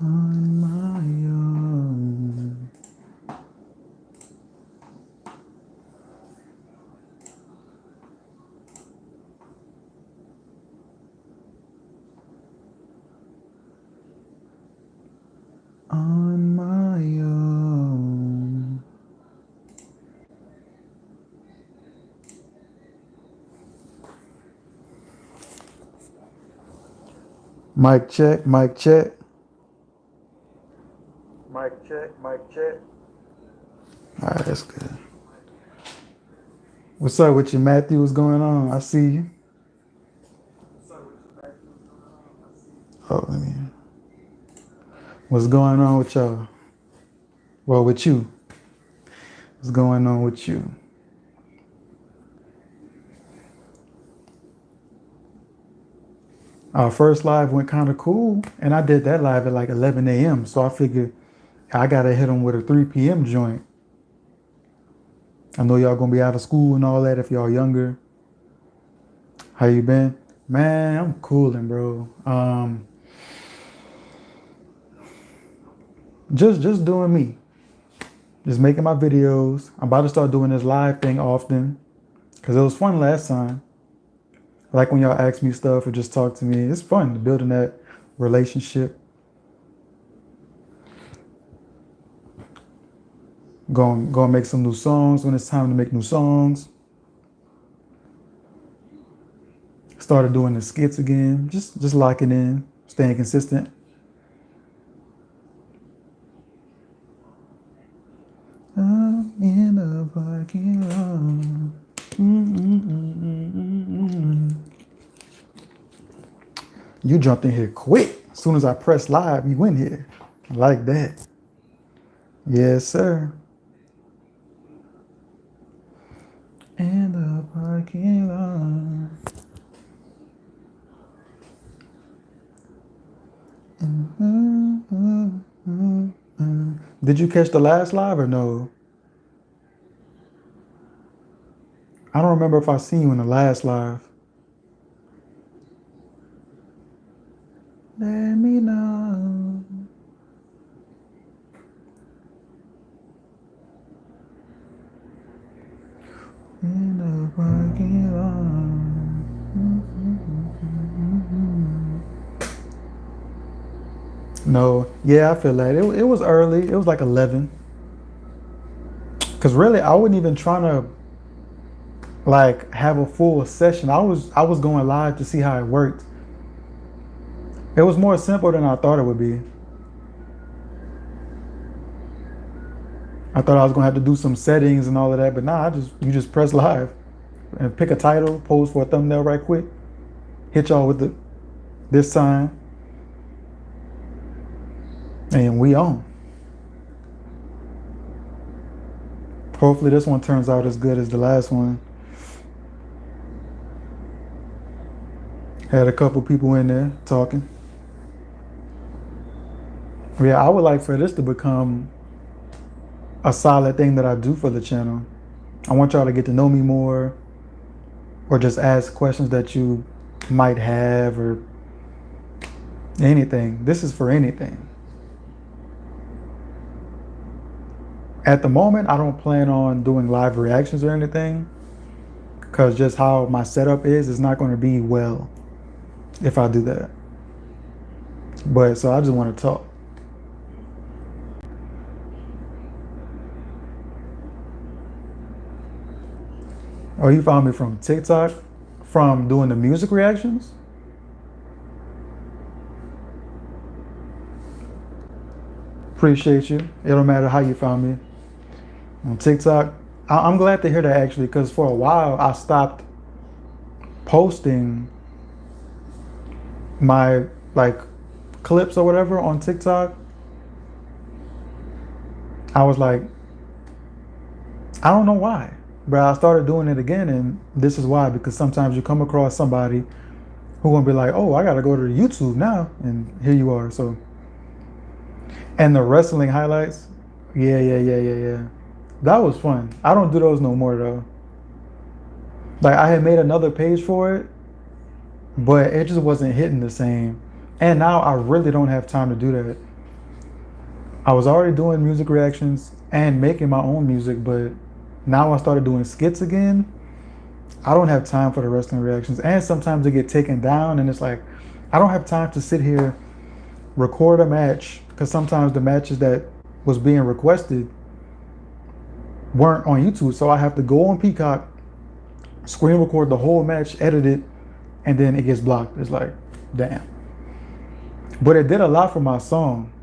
on my own. On my own. Mic check, mic check. Mic check, mic check. All right, that's good. What's up with you, Matthew? What's going on? I see you. Oh, let me. What's going on with y'all? Well, with you. What's going on with you? Our first live went kind of cool, and I did that live at like 11 a.m. So I figured I gotta hit them with a 3 p.m. joint. I know y'all gonna be out of school and all that if y'all younger. How you been? Man, I'm cooling, bro. Just doing me. Just making my videos. I'm about to start doing this live thing often because it was fun last time. Like when y'all ask me stuff or just talk to me. It's fun building that relationship. Going make some new songs when it's time to make new songs. Started doing the skits again. Just locking in, staying consistent. I'm in the parking lot. You jumped in here quick. As soon as I pressed live, you went here. I like that. Yes, sir. In the parking lot. Did you catch the last live or no? I don't remember if I seen you in the last live. Let me know. In the parking lot. No, yeah, I feel that. It was early. It was like 11. Cause really, I wasn't even trying to like have a full session. I was going live to see how it worked. It was more simple than I thought it would be. I thought I was gonna have to do some settings and all of that, but nah, you just press live and pick a title, pose for a thumbnail right quick, hit y'all with this sign, and we on. Hopefully this one turns out as good as the last one. Had a couple people in there talking. Yeah, I would like for this to become a solid thing that I do for the channel. I want y'all to get to know me more, or just ask questions that you might have, or anything. This is for anything. At the moment, I don't plan on doing live reactions or anything, because just how my setup is not going to be well if I do that. But so I just want to talk. Oh, you found me from TikTok? From doing the music reactions? Appreciate you. It don't matter how you found me. On TikTok, I'm glad to hear that actually, because for a while I stopped posting my like clips or whatever on TikTok. I was like, I don't know why, but I started doing it again, and this is why, because sometimes you come across somebody who gonna be like, oh, I gotta go to YouTube now, and here you are. So, and the wrestling highlights, yeah. That was fun. I don't do those no more though. Like I had made another page for it, but it just wasn't hitting the same. And now I really don't have time to do that. I was already doing music reactions and making my own music, but now I started doing skits again. I don't have time for the wrestling reactions, and sometimes they get taken down, and it's like I don't have time to sit here record a match because sometimes the matches that was being requested weren't on YouTube, so I have to go on Peacock, screen record the whole match, edit it, and then it gets blocked. It's like, damn. But it did a lot for my song.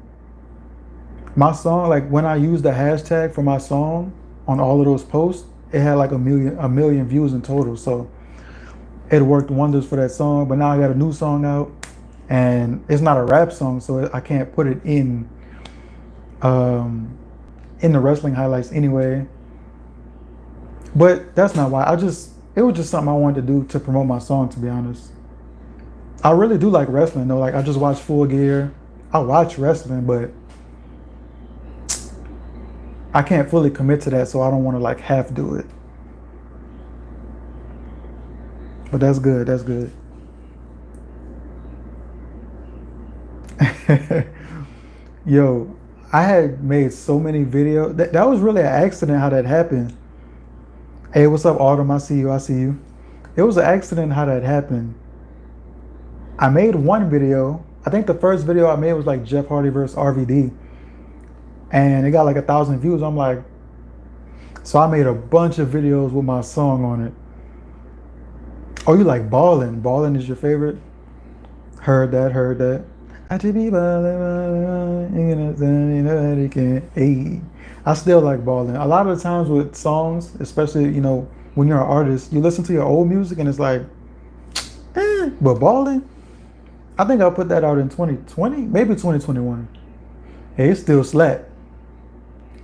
My song, like when I used the hashtag for my song on all of those posts, it had like a million views in total. So it worked wonders for that song. But now I got a new song out, and it's not a rap song, so I can't put it in the wrestling highlights anyway. But that's not why. It was just something I wanted to do to promote my song, to be honest. I really do like wrestling though. Like I just watched Full Gear. I watch wrestling, but I can't fully commit to that, so I don't want to like half do it. But that's good. That's good. Yo, I had made so many videos. That was really an accident how that happened. Hey, what's up, Autumn? I see you. I see you. It was an accident how that happened. I made one video. I think the first video I made was like Jeff Hardy versus RVD. And it got like 1,000 views. I'm like, so I made a bunch of videos with my song on it. Oh, you like Ballin'? Ballin' is your favorite? Heard that, heard that. I should be ballin', you know that he can't. Hey, I still like Ballin'. A lot of the times with songs, especially, you know, when you're an artist, you listen to your old music and it's like, but Ballin', I think I put that out in 2020, maybe 2021. Hey, it's still slap.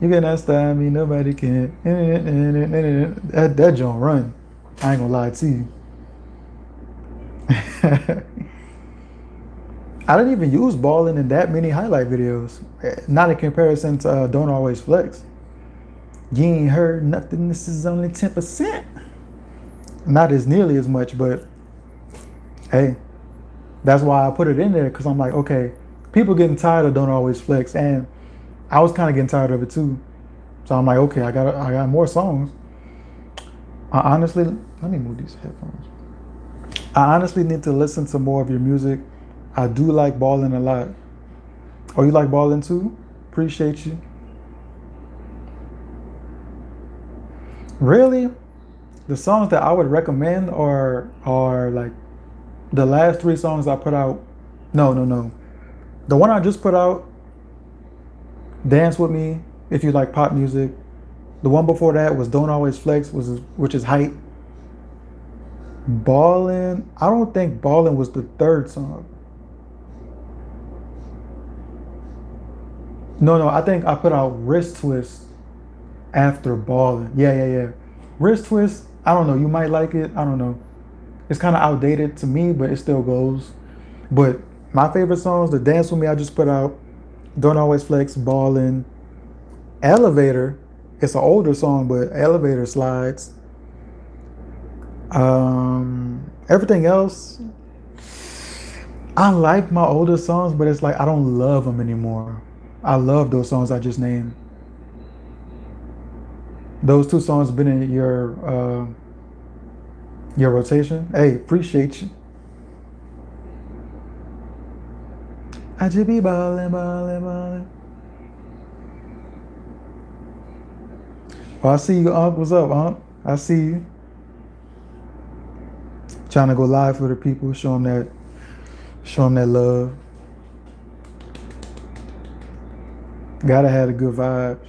You can that style me, nobody can. That joint run. I ain't gonna lie to you. I didn't even use Ballin' in that many highlight videos. Not in comparison to Don't Always Flex. You ain't heard nothing, this is only 10%. Not as nearly as much, but hey, that's why I put it in there, because I'm like, okay, people getting tired of Don't Always Flex, and I was kind of getting tired of it too. So I'm like, okay, I got more songs. I honestly, let me move these headphones. I honestly need to listen to more of your music. I do like Ballin' a lot. Oh, you like Ballin' too? Appreciate you. Really? The songs that I would recommend are like the last 3 songs I put out. No. The one I just put out, Dance With Me, if you like pop music. The one before that was Don't Always Flex, which is Hype. Ballin', I don't think Ballin' was the 3rd song. No, I think I put out Wrist Twist after Ballin'. Yeah. Wrist Twist, I don't know, you might like it, I don't know. It's kind of outdated to me, but it still goes. But my favorite songs, the Dance With Me I just put out, Don't Always Flex, Ballin', Elevator, it's an older song, but Elevator slides. Everything else, I like my older songs, but it's like I don't love them anymore. I love those songs I just named. Those 2 songs been in your rotation. Hey, appreciate you. I just be ballin'. Oh, I see you, Unc. What's up, Unc? I see you. Trying to go live for the people, show them that love. Gotta have the good vibes.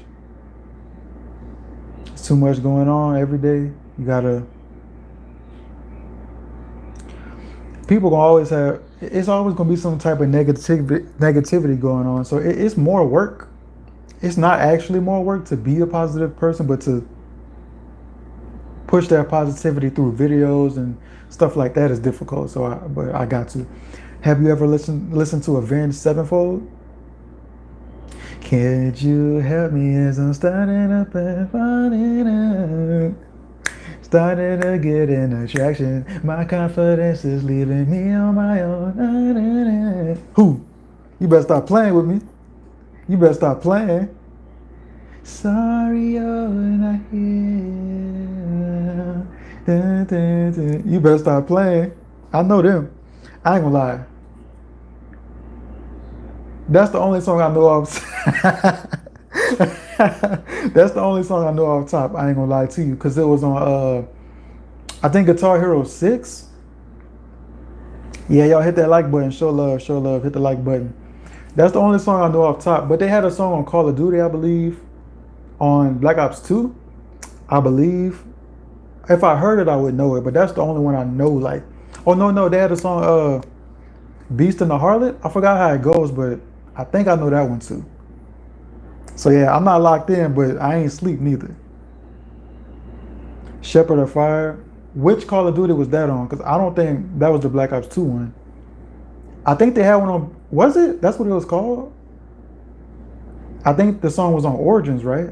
It's too much going on every day. You gotta. People gonna always have. It's always gonna be some type of negativity going on. So it's more work. It's not actually more work to be a positive person, but to push that positivity through videos and stuff like that is difficult. But I got to. Have you ever listened to Avenged Sevenfold? Can't you help me as I'm starting up and falling up? Starting to get an attraction. My confidence is leaving me on my own. Who? You better stop playing with me. You better stop playing. Sorry you're not here. Dun, dun, dun. You better stop playing. I know them. I ain't gonna lie. That's the only song I know off. That's the only song I know off top. I ain't gonna lie to you, cause it was on I think Guitar Hero 6. Yeah, y'all hit that like button. Show love, hit the like button. That's the only song I know off top. But they had a song on Call of Duty, I believe, on Black Ops 2, I believe. If I heard it, I would know it, but that's the only one I know. Like, oh no, they had a song, Beast and the Harlot. I forgot how it goes, but I think I know that one too. So yeah, I'm not locked in, but I ain't sleep neither. Shepherd of Fire. Which Call of Duty was that on? Because I don't think that was the Black Ops 2 one. I think they had one on. Was it? That's what it was called. I think the song was on Origins, right?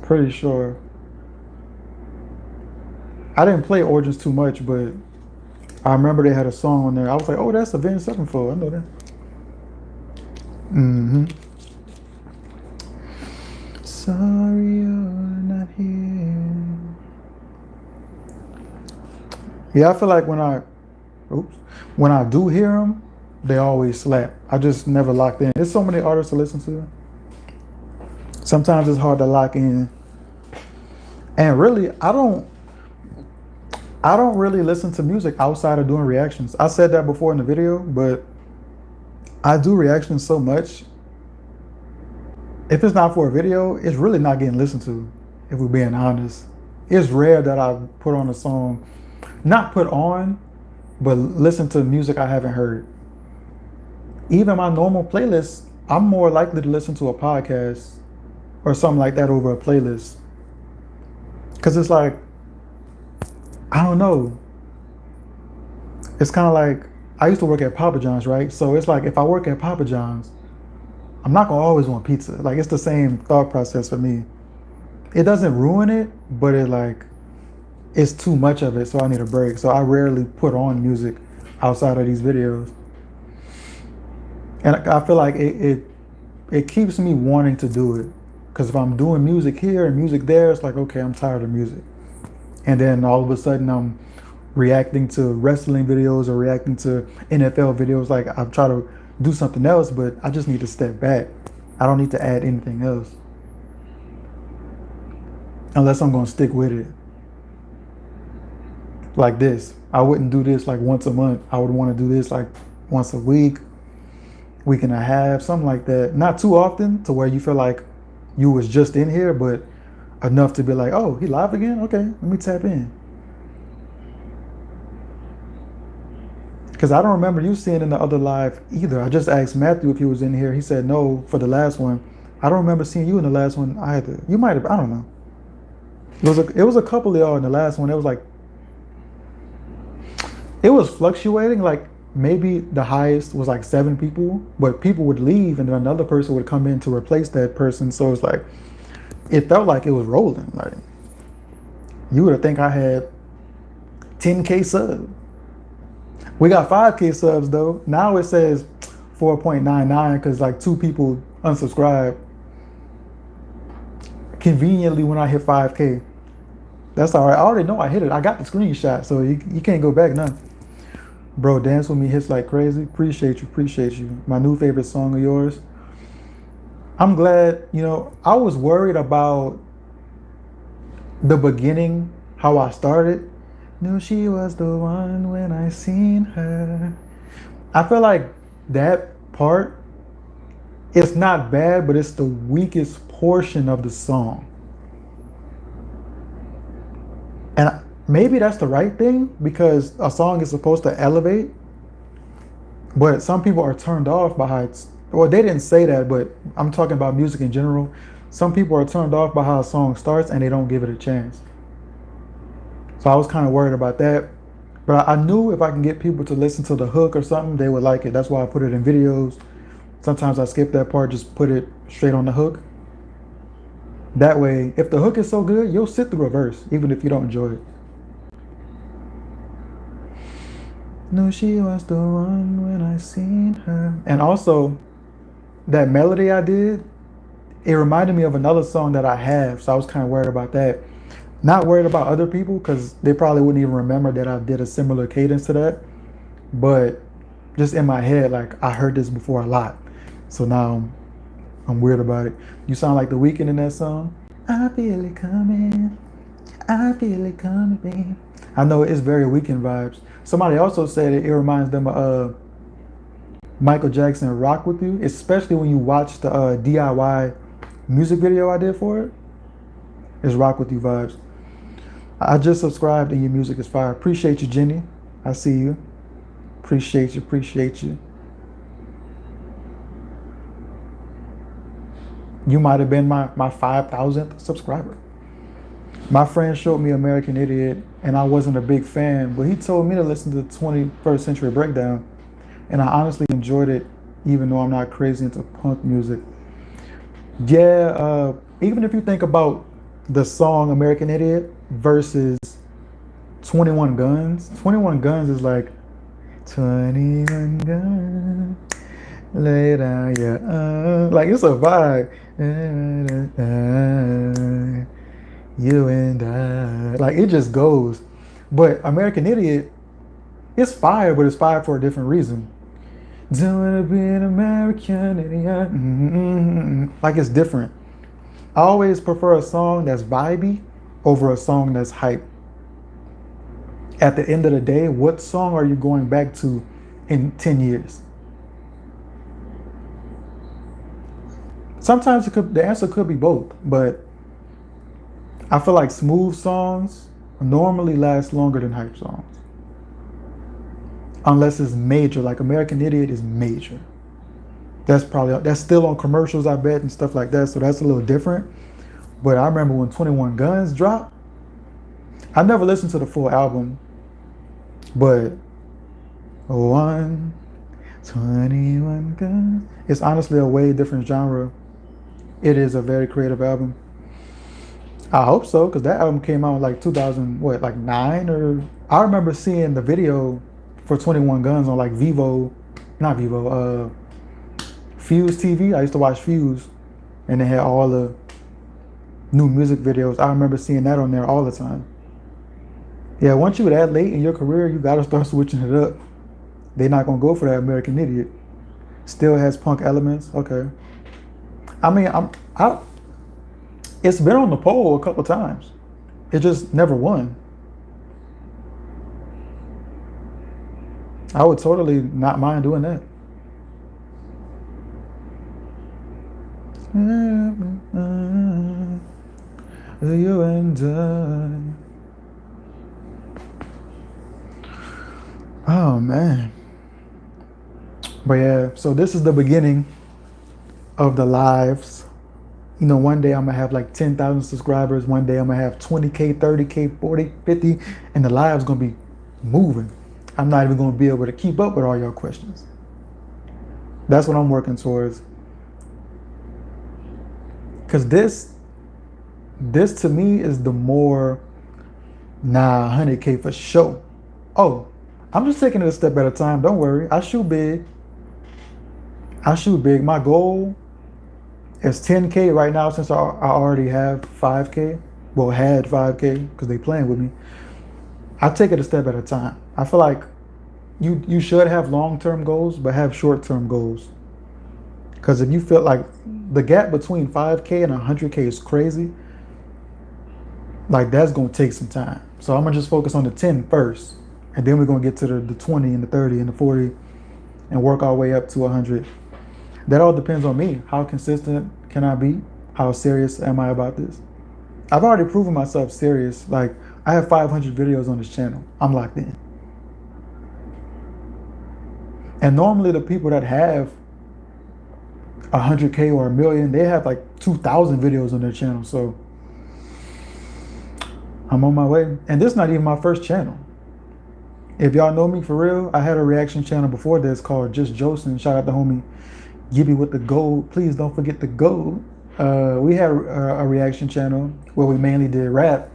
Pretty sure. I didn't play Origins too much, but I remember they had a song on there. I was like, oh, that's Avenged Sevenfold. I know that. Mm-hmm. Sorry you're not here. Yeah, I feel like when I do hear them, they always slap. I just never locked in. There's so many artists to listen to. Sometimes it's hard to lock in. And really, I don't really listen to music outside of doing reactions. I said that before in the video, but I do reactions so much. If it's not for a video, it's really not getting listened to, if we're being honest. It's rare that I put on a song, not put on, but listen to music I haven't heard. Even my normal playlist, I'm more likely to listen to a podcast or something like that over a playlist. Because it's like, I don't know. It's kind of like, I used to work at Papa John's, right? So it's like, if I work at Papa John's, I'm not gonna always want pizza. Like, it's the same thought process for me. It doesn't ruin it, but it's too much of it, so I need a break. So I rarely put on music outside of these videos. And I feel like it keeps me wanting to do it. Because if I'm doing music here and music there, it's like, okay, I'm tired of music. And then all of a sudden I'm reacting to wrestling videos or reacting to NFL videos. Like, I've tried to do something else, but I just need to step back. I don't need to add anything else. Unless I'm gonna stick with it. Like this. I wouldn't do this like once a month. I would want to do this like once a week and a half, something like that. Not too often to where you feel like you was just in here, but enough to be like, oh, he live again? Okay, let me tap in. Because I don't remember you seeing in the other live either. I just asked Matthew if he was in here. He said no for the last one. I don't remember seeing you in the last one either. You might have, I don't know. It was a couple of y'all in the last one. It was like, it was fluctuating. Like, maybe the highest was like 7 people, but people would leave and then another person would come in to replace that person. So it's like, it felt like it was rolling. Like, you would have think I had 10K subs. We got 5K subs though. Now it says 4.99 because like 2 people unsubscribed. Conveniently when I hit 5K. That's all right. I already know I hit it. I got the screenshot, so you can't go back now. Bro, Dance With Me hits like crazy. Appreciate you. My new favorite song of yours. I'm glad, I was worried about the beginning, how I started. Knew she was the one when I seen her. I feel like that part, it's not bad, but it's the weakest portion of the song. And maybe that's the right thing because a song is supposed to elevate, but some people are turned off by how it's, well, they didn't say that, but I'm talking about music in general. Some people are turned off by how a song starts and they don't give it a chance. So I was kind of worried about that, but I knew if I can get people to listen to the hook or something, they would like it. That's why I put it in videos. Sometimes I skip that part, just put it straight on the hook. That way, if the hook is so good, you'll sit through a verse, even if you don't enjoy it. Knew she was the one when I seen her. And also, that melody I did, it reminded me of another song that I have, so I was kind of worried about that. Not worried about other people because they probably wouldn't even remember that I did a similar cadence to that. But just in my head, like I heard this before a lot, so now I'm weird about it. You sound like The Weeknd in that song. I feel it coming. I feel it coming, babe. I know it's very Weeknd vibes. Somebody also said it reminds them of Michael Jackson Rock With You, especially when you watch the DIY music video I did for it. It's Rock With You vibes. I just subscribed and your music is fire. Appreciate you, Jenny. I see you. Appreciate you, appreciate you. You might have been my 5,000th subscriber. My friend showed me American Idiot, and I wasn't a big fan, but he told me to listen to the 21st Century Breakdown, and I honestly enjoyed it, even though I'm not crazy into punk music. Yeah, even if you think about the song American Idiot versus 21 Guns, 21 Guns is like, 21 Guns, lay down your arms. Like, it's a vibe. You and I. Like, it just goes. But American Idiot, it's fire, but it's fire for a different reason. Don't wanna be an American Idiot. Like, it's different. I always prefer a song that's vibey over a song that's hype. At the end of the day, what song are you going back to in 10 years? Sometimes the answer could be both, but I feel like smooth songs normally last longer than hype songs. Unless it's major, like American Idiot is major. That's still on commercials, I bet, and stuff like that, so that's a little different. But I remember when 21 Guns dropped, I never listened to the full album, but 21 Guns, it's honestly a way different genre. It is a very creative album. I hope so, because that album came out like 2000, what, like 9 or... I remember seeing the video for 21 Guns on like Fuse TV. I used to watch Fuse, and they had all the new music videos. I remember seeing that on there all the time. Yeah, once you're that late in your career, you gotta start switching it up. They're not gonna go for that American Idiot. Still has punk elements. Okay. I mean, it's been on the poll a couple times. It just never won. I would totally not mind doing that. You and I. Oh man. But yeah, so this is the beginning of the lives. You know, one day I'm gonna have like 10,000 subscribers. One day I'm gonna have 20K, 30K, 40, 50, and the live's gonna be moving. I'm not even gonna be able to keep up with all your questions. That's what I'm working towards. Cause this to me is the more, 100K for sure. Oh, I'm just taking it a step at a time. Don't worry, I shoot big. My goal is 10K right now, since I already have 5K. Well, had 5K because they playing with me. I take it a step at a time. I feel like you should have long-term goals, but have short-term goals. Because if you feel like the gap between 5K and 100K is crazy, like that's gonna take some time. So I'm gonna just focus on the 10 first, and then we're gonna get to the 20 and the 30 and the 40, and work our way up to 100. That all depends on me. How consistent can I be? How serious am I about this? I've already proven myself serious. Like, I have 500 videos on this channel. I'm locked in. And normally the people that have 100K or 1 million, they have like 2,000 videos on their channel. So I'm on my way. And this is not even my first channel. If y'all know me for real, I had a reaction channel before this called Just Josin. Shout out to homie Gibby with the gold. Please don't forget the gold. We had a reaction channel where we mainly did rap,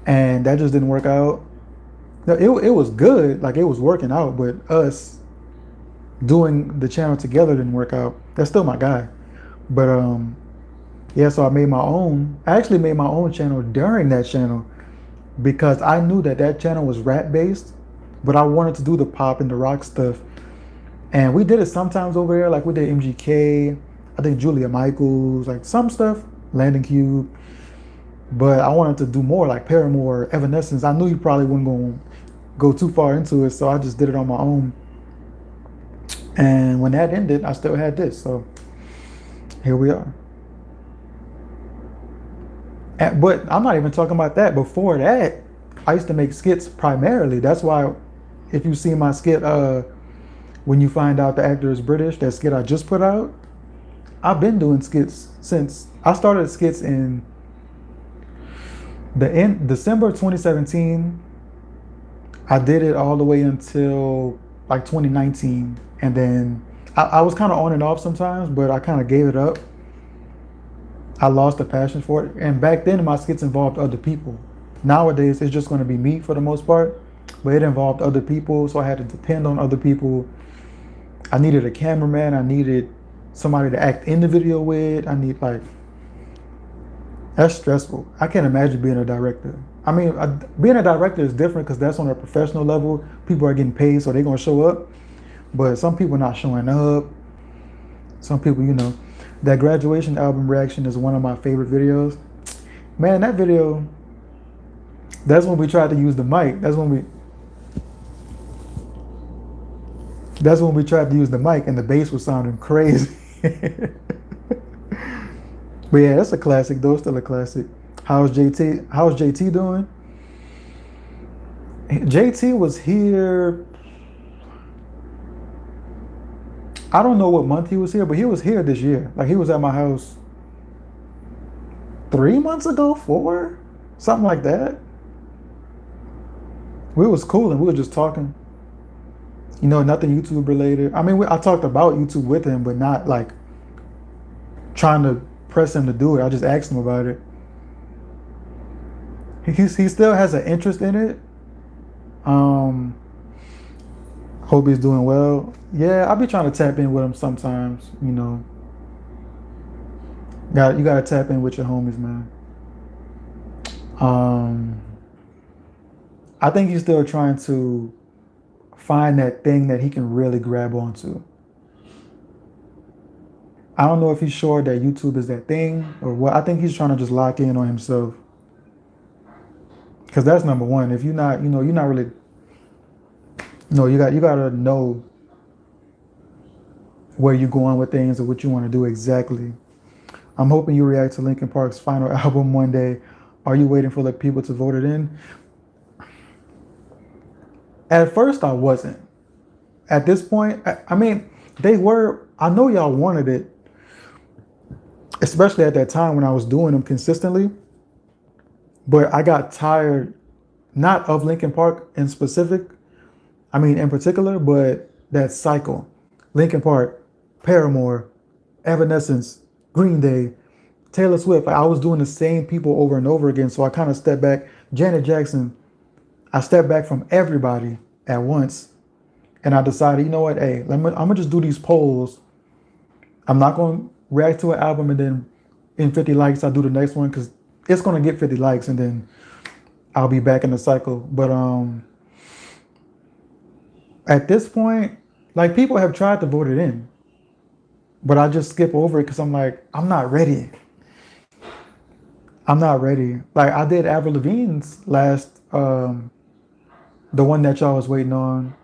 and that just didn't work out. It was good, like it was working out, but us doing the channel together didn't work out. That's still my guy. But yeah, so I made my own. I actually made my own channel during that channel because I knew that that channel was rap based, but I wanted to do the pop and the rock stuff. And we did it sometimes over there, like we did MGK, I think Julia Michaels, like some stuff, Landon Cube. But I wanted to do more like Paramore, Evanescence. I knew you probably wouldn't go too far into it, so I just did it on my own. And when that ended, I still had this, so here we are. But I'm not even talking about that. Before that, I used to make skits primarily. That's why, if you see my skit, when you find out the actor is British, that skit I just put out, I've been doing skits since I started skits in the end December 2017. I did it all the way until like 2019, and then I was kind of on and off sometimes, but I kind of gave it up. I lost the passion for it, and back then my skits involved other people. Nowadays it's just going to be me for the most part, but it involved other people, so I had to depend on other people. I needed a cameraman. I needed somebody to act in the video with. I need like, that's stressful. I can't imagine being a director. I mean, being a director is different because that's on a professional level. People are getting paid, so they're gonna show up. But some people not showing up. Some people, you know, that graduation album reaction is one of my favorite videos. Man, that video, that's when we tried to use the mic. That's when we tried to use the mic and the bass was sounding crazy. But yeah, that's a classic though, still a classic. How's JT doing? JT was here. I don't know what month he was here, but he was here this year. Like he was at my house 3 months ago, 4, something like that. We was cool and we were just talking. You know, nothing YouTube related. I mean, I talked about YouTube with him, but not like trying to press him to do it. I just asked him about it. He still has an interest in it. Hope he's doing well. Yeah, I'll be trying to tap in with him sometimes, you know. You gotta tap in with your homies, man. I think he's still trying to find that thing that he can really grab onto. I don't know if he's sure that YouTube is that thing or what. I think he's trying to just lock in on himself. Because that's number one. If you're not, you're not really, you gotta know where you're going with things and what you want to do exactly. I'm hoping you react to Linkin Park's final album one day. Are you waiting for the people to vote it in? At first, I wasn't. At this point, I mean, they were. I know y'all wanted it, especially at that time when I was doing them consistently. But I got tired, not of Linkin Park in particular, but that cycle. Linkin Park, Paramore, Evanescence, Green Day, Taylor Swift. I was doing the same people over and over again, so I kind of stepped back. Janet Jackson, I stepped back from everybody at once, and I decided, you know what, hey, I'm gonna just do these polls. I'm not gonna react to an album and then in 50 likes I do the next one because it's gonna get 50 likes and then I'll be back in the cycle. But at this point, like people have tried to vote it in, but I just skip over it because I'm like, I'm not ready. Like I did Avril Lavigne's last, the one that y'all was waiting on,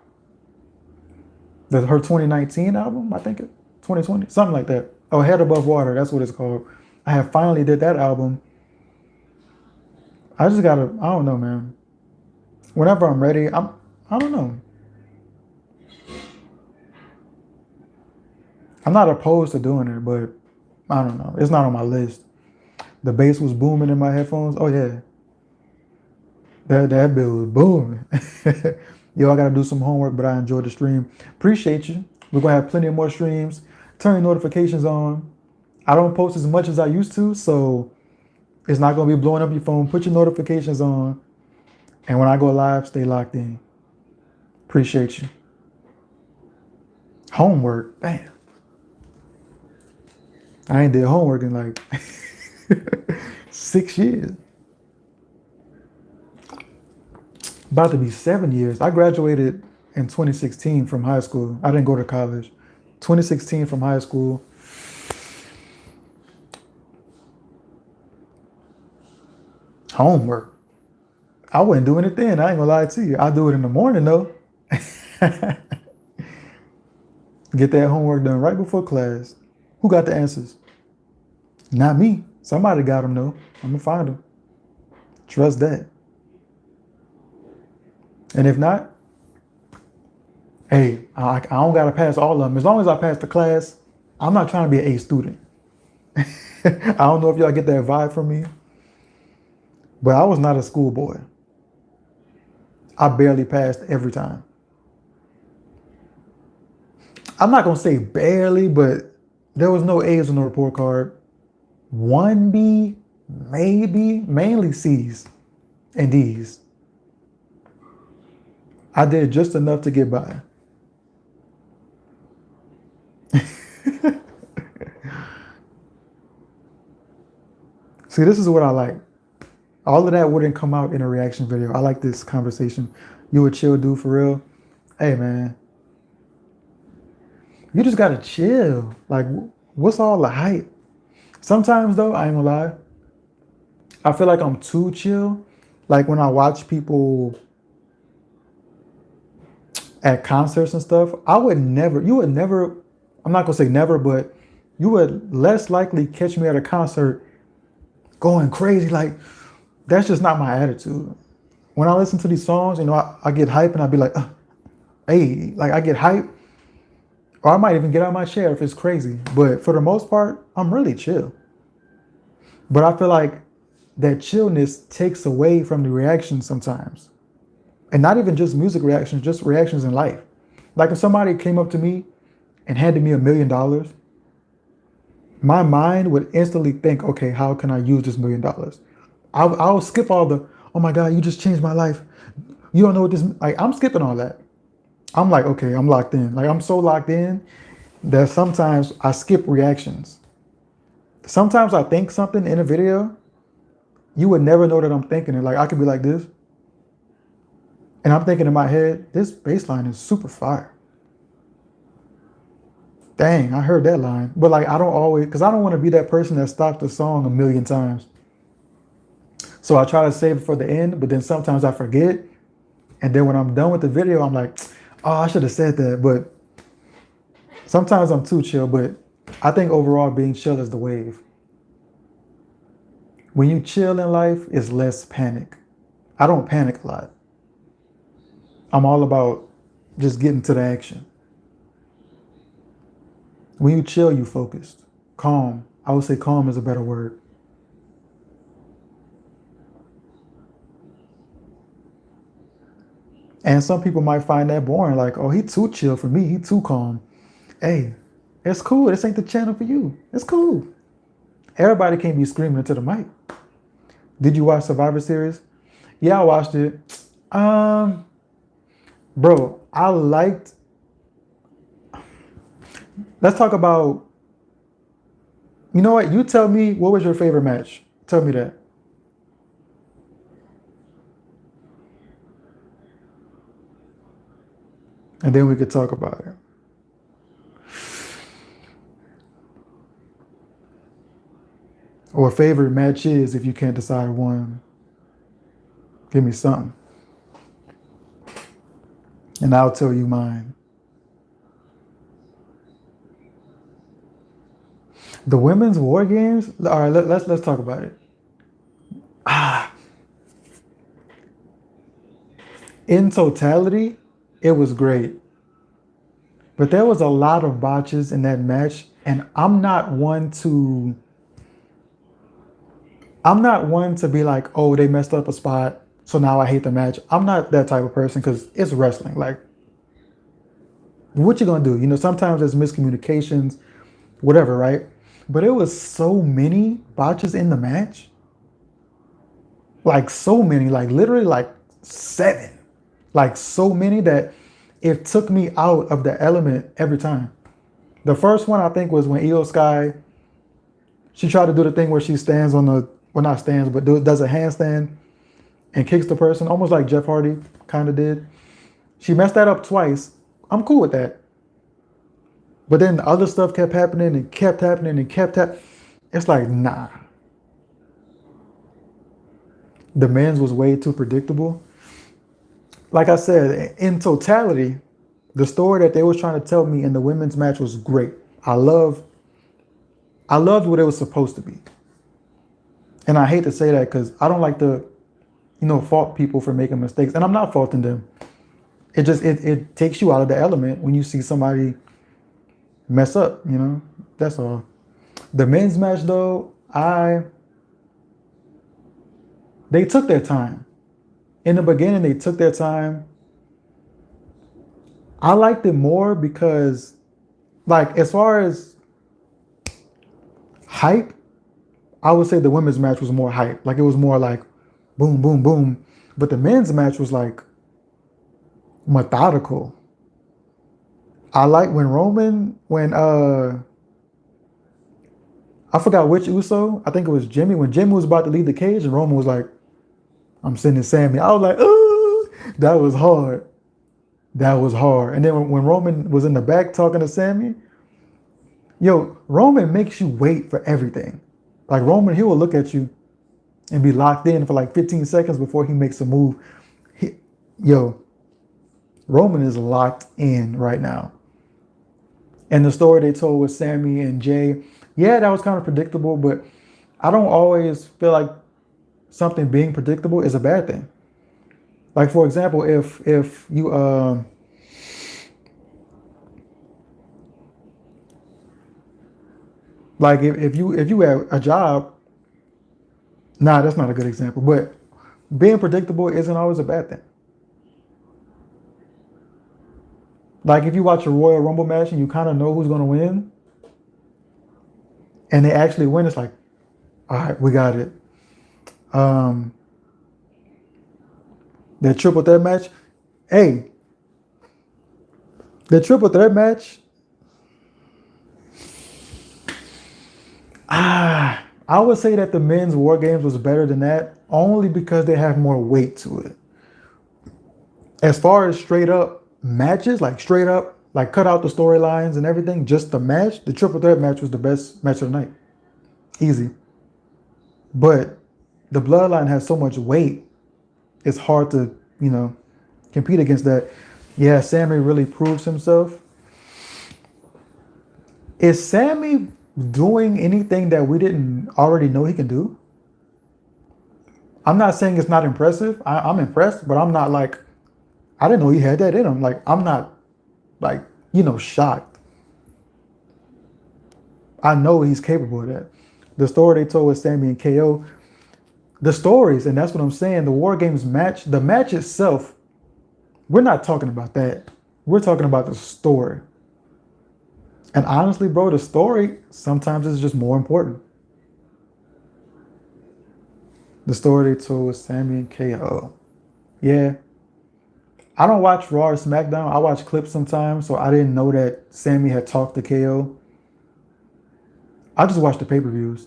her 2019 album, I think 2020, something like that. Oh, Head Above Water, that's what it's called. I have finally did that album. I don't know, man. Whenever I'm ready, I don't know. I'm not opposed to doing it, but I don't know. It's not on my list. The bass was booming in my headphones. Oh yeah. That bill was booming. Yo, I gotta do some homework, but I enjoyed the stream. Appreciate you. We're gonna have plenty of more streams. Turn your notifications on. I don't post as much as I used to, so it's not gonna be blowing up your phone. Put your notifications on. And when I go live, stay locked in. Appreciate you. Homework, bam. I ain't did homework in like 6 years. About to be 7 years. I graduated in 2016 from high school. I didn't go to college. 2016 from high school. Homework. I wasn't doing it then. I ain't gonna lie to you. I do it in the morning though. Get that homework done right before class. Who got the answers? Not me. Somebody got them though. I'm gonna find them. Trust that. And if not, hey, I don't gotta pass all of them. As long as I pass the class, I'm not trying to be an A student. I don't know if y'all get that vibe from me, but I was not a schoolboy. I barely passed every time. I'm not gonna say barely, but there was no A's on the report card. One B, maybe, mainly C's and D's. I did just enough to get by. See, this is what I like. All of that wouldn't come out in a reaction video. I like this conversation. You a chill dude for real? Hey, man. You just gotta chill. Like, what's all the hype? Sometimes, though, I ain't gonna lie, I feel like I'm too chill. Like, when I watch people at concerts and stuff, you would never, I'm not gonna say never, but you would less likely catch me at a concert going crazy. Like, that's just not my attitude. When I listen to these songs, I get hype and I be like, hey, like I get hype. Or I might even get out of my chair if it's crazy. But for the most part, I'm really chill. But I feel like that chillness takes away from the reactions sometimes. And not even just music reactions, just reactions in life. Like if somebody came up to me and handed me $1 million, my mind would instantly think, okay, how can I use this $1 million? I'll skip all the, oh my God, you just changed my life. You don't know what this, like I'm skipping all that. I'm like, okay, I'm locked in. Like I'm so locked in that sometimes I skip reactions. Sometimes I think something in a video, you would never know that I'm thinking it. Like I could be like this, and I'm thinking in my head, this bass line is super fire. Dang, I heard that line. But like I don't always, because I don't want to be that person that stopped the song 1,000,000 times. So I try to save it for the end, but then sometimes I forget. And then when I'm done with the video, I'm like, oh, I should have said that. But sometimes I'm too chill, but I think overall being chill is the wave. When you chill in life, it's less panic. I don't panic a lot. I'm all about just getting to the action. When you chill, you focused. Calm. I would say calm is a better word. And some people might find that boring, like, oh, he too chill for me, he too calm. Hey, it's cool. This ain't the channel for you. It's cool. Everybody can't be screaming into the mic. Did you watch Survivor Series? Yeah, I watched it. Bro, I liked. Let's talk about. You know what? You tell me what was your favorite match. Tell me that. And then we could talk about it. Or favorite match is if you can't decide one. Give me something. And I'll tell you mine. The women's war games. All right, let's talk about it. In totality, it was great. But there was a lot of botches in that match, and I'm not one to be like, oh, they messed up a spot, so now I hate the match. I'm not that type of person because it's wrestling. Like, what you gonna do? Sometimes there's miscommunications, whatever, right? But it was so many botches in the match. Like so many, like literally like 7. Like so many that it took me out of the element every time. The first one I think was when Io Sky, she tried to do the thing where she stands on the, well, not stands, but does a handstand and kicks the person, almost like Jeff Hardy kind of did. She messed that up twice. I'm cool with that. But then other stuff kept happening and kept happening and kept happening. It's like, nah. The men's was way too predictable. Like I said, in totality, the story that they was trying to tell me in the women's match was great. I loved what it was supposed to be. And I hate to say that because I don't like to, fault people for making mistakes. And I'm not faulting them. It takes you out of the element when you see somebody mess up, That's all. The men's match though, they took their time. In the beginning, they took their time. I liked it more because, like, as far as hype, I would say the women's match was more hype. Like, it was more like boom, boom, boom. But the men's match was like methodical. I like when I forgot which Uso, I think it was Jimmy, when Jimmy was about to leave the cage and Roman was like, I'm sending Sammy. I was like, ooh, that was hard. That was hard. And then when Roman was in the back talking to Sammy, Roman makes you wait for everything. Like Roman, he will look at you and be locked in for like 15 seconds before he makes a move. Roman is locked in right now. And the story they told with Sammy and Jay, yeah, that was kind of predictable, but I don't always feel like something being predictable is a bad thing. Like, for example, if you like if you have a job, nah, that's not a good example, but being predictable isn't always a bad thing. Like if you watch a Royal Rumble match and you kind of know who's going to win and they actually win, it's like, all right, we got it. That triple threat match, hey, the triple threat match, I would say that the men's War Games was better than that only because they have more weight to it. As far as straight up matches, like straight up, like cut out the storylines and everything, just the match, the triple threat match was the best match of the night. Easy. But the bloodline has so much weight, it's hard to, compete against that. Yeah, Sammy really proves himself. Is Sammy doing anything that we didn't already know he can do? I'm not saying it's not impressive. I'm impressed, but I'm not like, I didn't know he had that in him. Like, I'm not like, shocked. I know he's capable of that. The story they told with Sammy and KO, the stories, and that's what I'm saying, the War Games match, the match itself, we're not talking about that. We're talking about the story. And honestly, bro, the story sometimes is just more important. The story they told with Sammy and KO. Yeah. I don't watch Raw or SmackDown. I watch clips sometimes, so I didn't know that Sammy had talked to KO. I just watched the pay-per-views.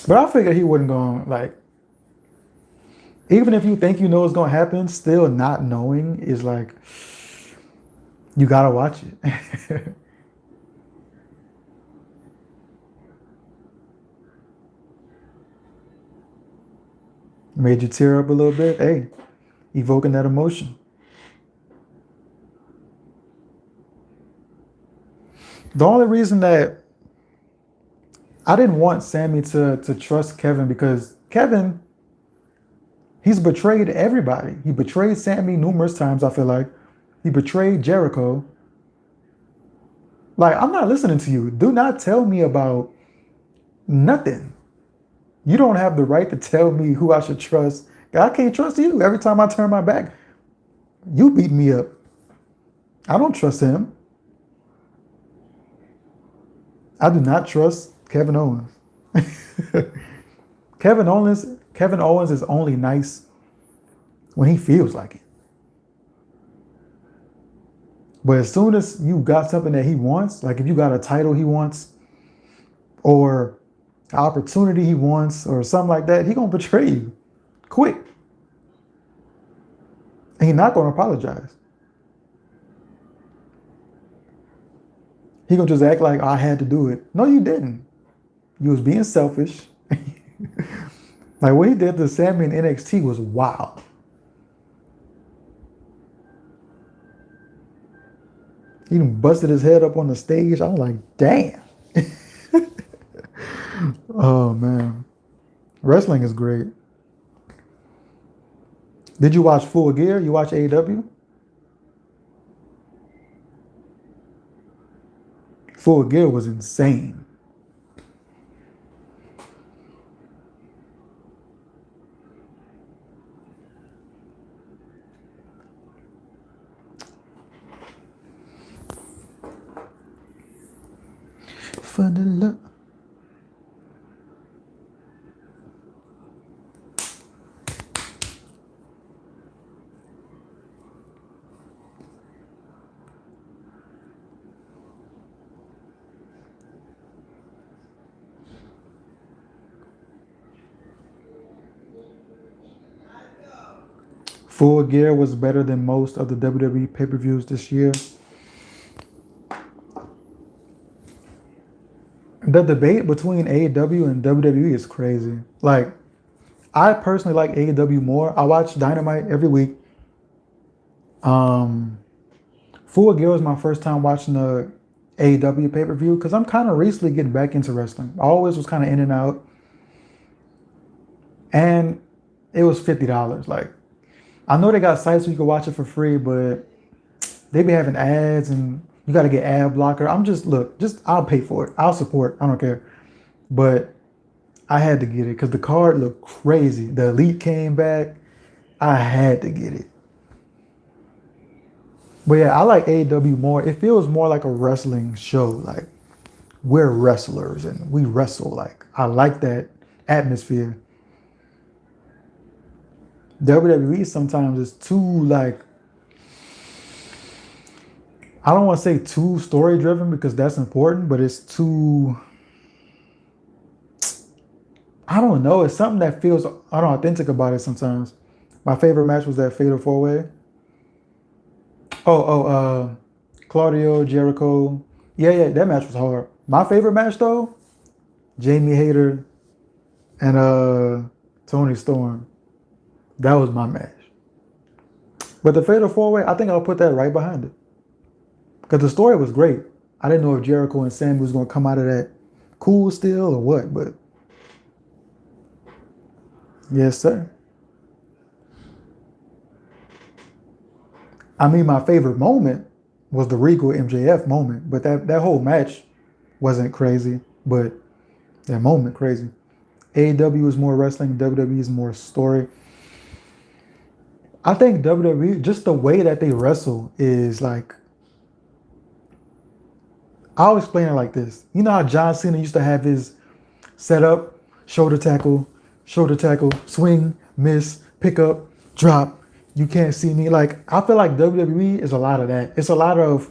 But I figured he wasn't going, like, even if you think you know what's going to happen, still not knowing is like, you got to watch it. Made you tear up a little bit? Hey, evoking that emotion. The only reason that I didn't want Sammy to trust Kevin because Kevin, he's betrayed everybody. He betrayed Sammy numerous times, I feel like. He betrayed Jericho. Like, I'm not listening to you. Do not tell me about nothing. You don't have the right to tell me who I should trust. I can't trust you. Every time I turn my back, you beat me up. I don't trust him. I do not trust Kevin Owens. Kevin Owens is only nice when he feels like it. But as soon as you got something that he wants, like if you got a title he wants, or an opportunity he wants, or something like that, he gonna betray you quick. And he's not gonna apologize. He gonna just act like I had to do it. No, you didn't. You was being selfish. Like what he did to Sammy in NXT was wild. He even busted his head up on the stage. I was like, damn. Oh man. Wrestling is great. Did you watch Full Gear? You watch AEW? Full Gear was insane. For the love. Full Gear was better than most of the WWE pay-per-views this year. The debate between AEW and WWE is crazy. Like, I personally like AEW more. I watch Dynamite every week. Full Gear was my first time watching the AEW pay-per-view because I'm kind of recently getting back into wrestling. I always was kind of in and out. And it was $50. Like, I know they got sites where you can watch it for free, but they be having ads and you got to get ad blocker. I'm just, look, I'll pay for it. I'll support. I don't care. But I had to get it because the card looked crazy. The Elite came back. I had to get it. But yeah, I like AEW more. It feels more like a wrestling show. Like, we're wrestlers and we wrestle. Like, I like that atmosphere. WWE sometimes is too, like, I don't want to say too story driven because that's important, but it's too, I don't know. It's something that feels unauthentic about it sometimes. My favorite match was that Fatal 4-Way. Claudio, Jericho. Yeah, that match was hard. My favorite match though, Jamie Hayter and Tony Storm. That was my match. But the Fatal 4-Way, I think I'll put that right behind it. Because the story was great. I didn't know if Jericho and Sammy was going to come out of that cool still or what, but yes, sir. I mean, my favorite moment was the Regal MJF moment, but that whole match wasn't crazy, but that moment crazy. AEW is more wrestling, WWE is more story. I think WWE, just the way that they wrestle is like, I'll explain it like this. You know how John Cena used to have his setup, shoulder tackle, swing, miss, pick up, drop, you can't see me. Like, I feel like WWE is a lot of that. It's a lot of,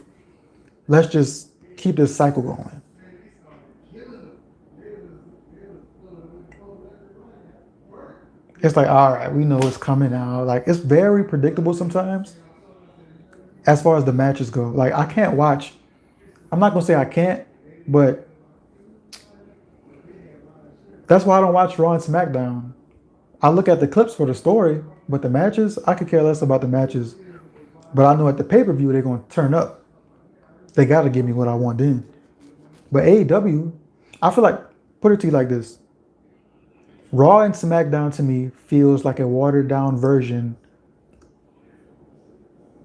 let's just keep this cycle going. It's like, all right, we know it's coming out. Like, it's very predictable sometimes as far as the matches go. Like, I can't watch, I'm not going to say I can't, but that's why I don't watch Raw and SmackDown. I look at the clips for the story, but the matches, I could care less about the matches. But I know at the pay-per-view, they're going to turn up. They got to give me what I want then. But AEW, I feel like, put it to you like this. Raw and SmackDown to me feels like a watered down version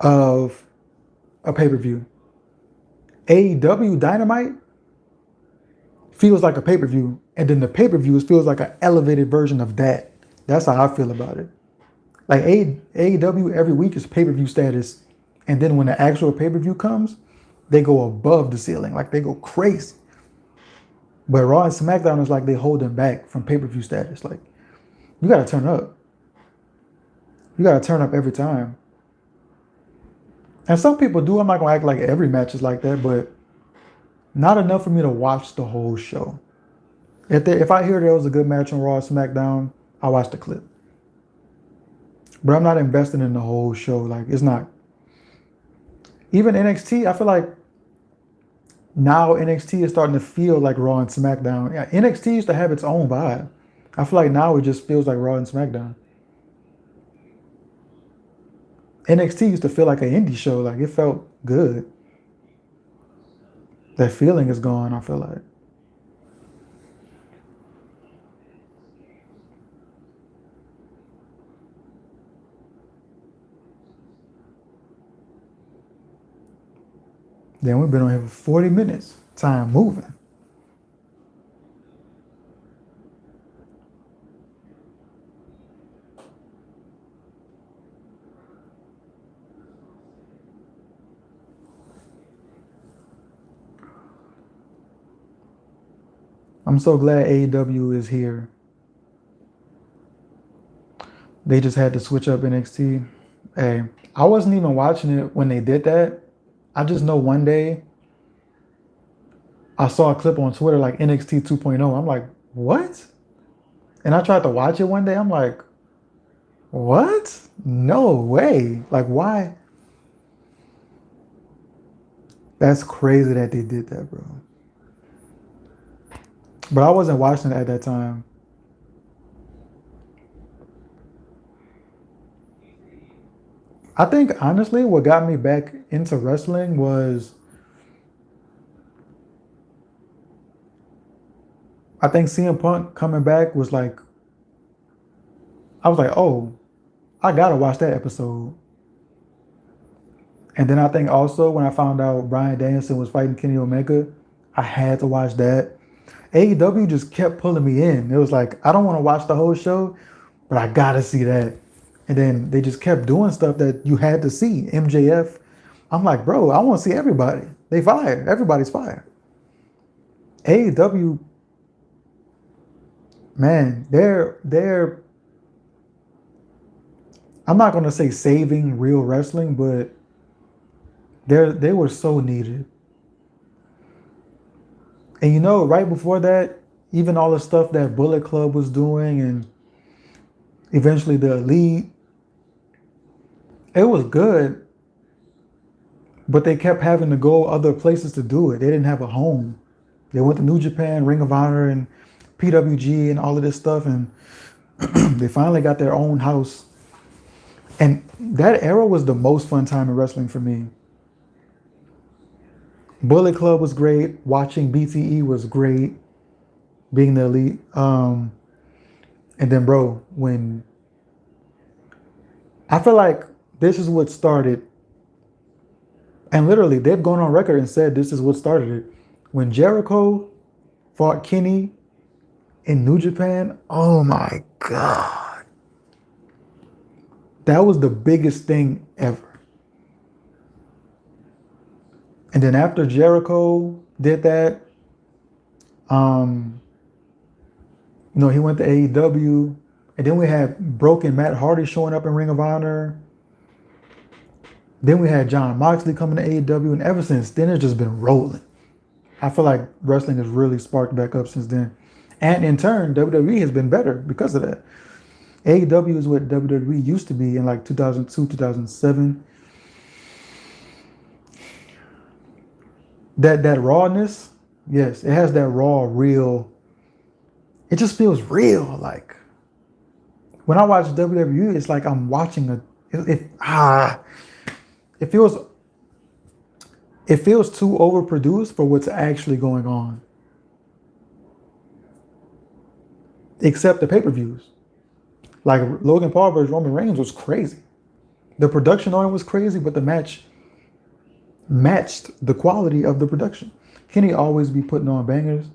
of a pay-per-view. AEW Dynamite feels like a pay-per-view, and then the pay-per-views feels like an elevated version of that. That's how I feel about it. Like AEW every week is pay-per-view status, and then when the actual pay-per-view comes, they go above the ceiling, like they go crazy. But Raw and SmackDown is like they hold them back from pay-per-view status. Like, you gotta turn up. You gotta turn up every time. And some people do. I'm not gonna act like every match is like that, but not enough for me to watch the whole show. If I hear there was a good match on Raw or SmackDown, I watch the clip. But I'm not investing in the whole show. Like it's not. Even NXT, I feel like now NXT is starting to feel like Raw and SmackDown. Yeah, NXT used to have its own vibe. I feel like now it just feels like Raw and SmackDown. NXT used to feel like an indie show. Like it felt good. That feeling is gone, I feel like. Then we've been on here for 40 minutes. Time moving. I'm so glad AEW is here. They just had to switch up NXT. Hey, I wasn't even watching it when they did that. I just know one day I saw a clip on Twitter like NXT 2.0. I'm like, what? And I tried to watch it one day. I'm like, what? No way. Like, why? That's crazy that they did that, bro. But I wasn't watching it at that time. I think honestly, what got me back into wrestling was I think CM Punk coming back was like, I was like, oh, I gotta watch that episode. And then I think also when I found out Bryan Danielson was fighting Kenny Omega, I had to watch that. AEW just kept pulling me in. It was like, I don't want to watch the whole show, but I gotta see that. And then they just kept doing stuff that you had to see. MJF. I'm like, bro, I want to see everybody. They fire. Everybody's fire. AEW, man, they're I'm not gonna say saving real wrestling, but they were so needed. And you know, right before that, even all the stuff that Bullet Club was doing and eventually the Elite, it was good, but they kept having to go other places to do it. They didn't have a home. They went to New Japan, Ring of Honor, and PWG and all of this stuff, and they finally got their own house. And that era was the most fun time in wrestling for me. Bullet Club was great. Watching BTE was great. Being the Elite. And then, bro, when I feel like this is what started, and literally they've gone on record and said this is what started it. When Jericho fought Kenny in New Japan, oh my God. That was the biggest thing ever. And then after Jericho did that, he went to AEW, and then we had broken Matt Hardy showing up in Ring of Honor. Then we had John Moxley coming to AEW, and ever since then it's just been rolling. I feel like wrestling has really sparked back up since then. And in turn, WWE has been better because of that. AEW is what WWE used to be in like 2002, 2007. That rawness, yes, it has that raw, real. It just feels real. Like when I watch WWE, it's like I'm watching it feels too overproduced for what's actually going on. Except the pay-per-views. Like Logan Paul versus Roman Reigns was crazy. The production on it was crazy, but the match matched the quality of the production. Kenny always be putting on bangers.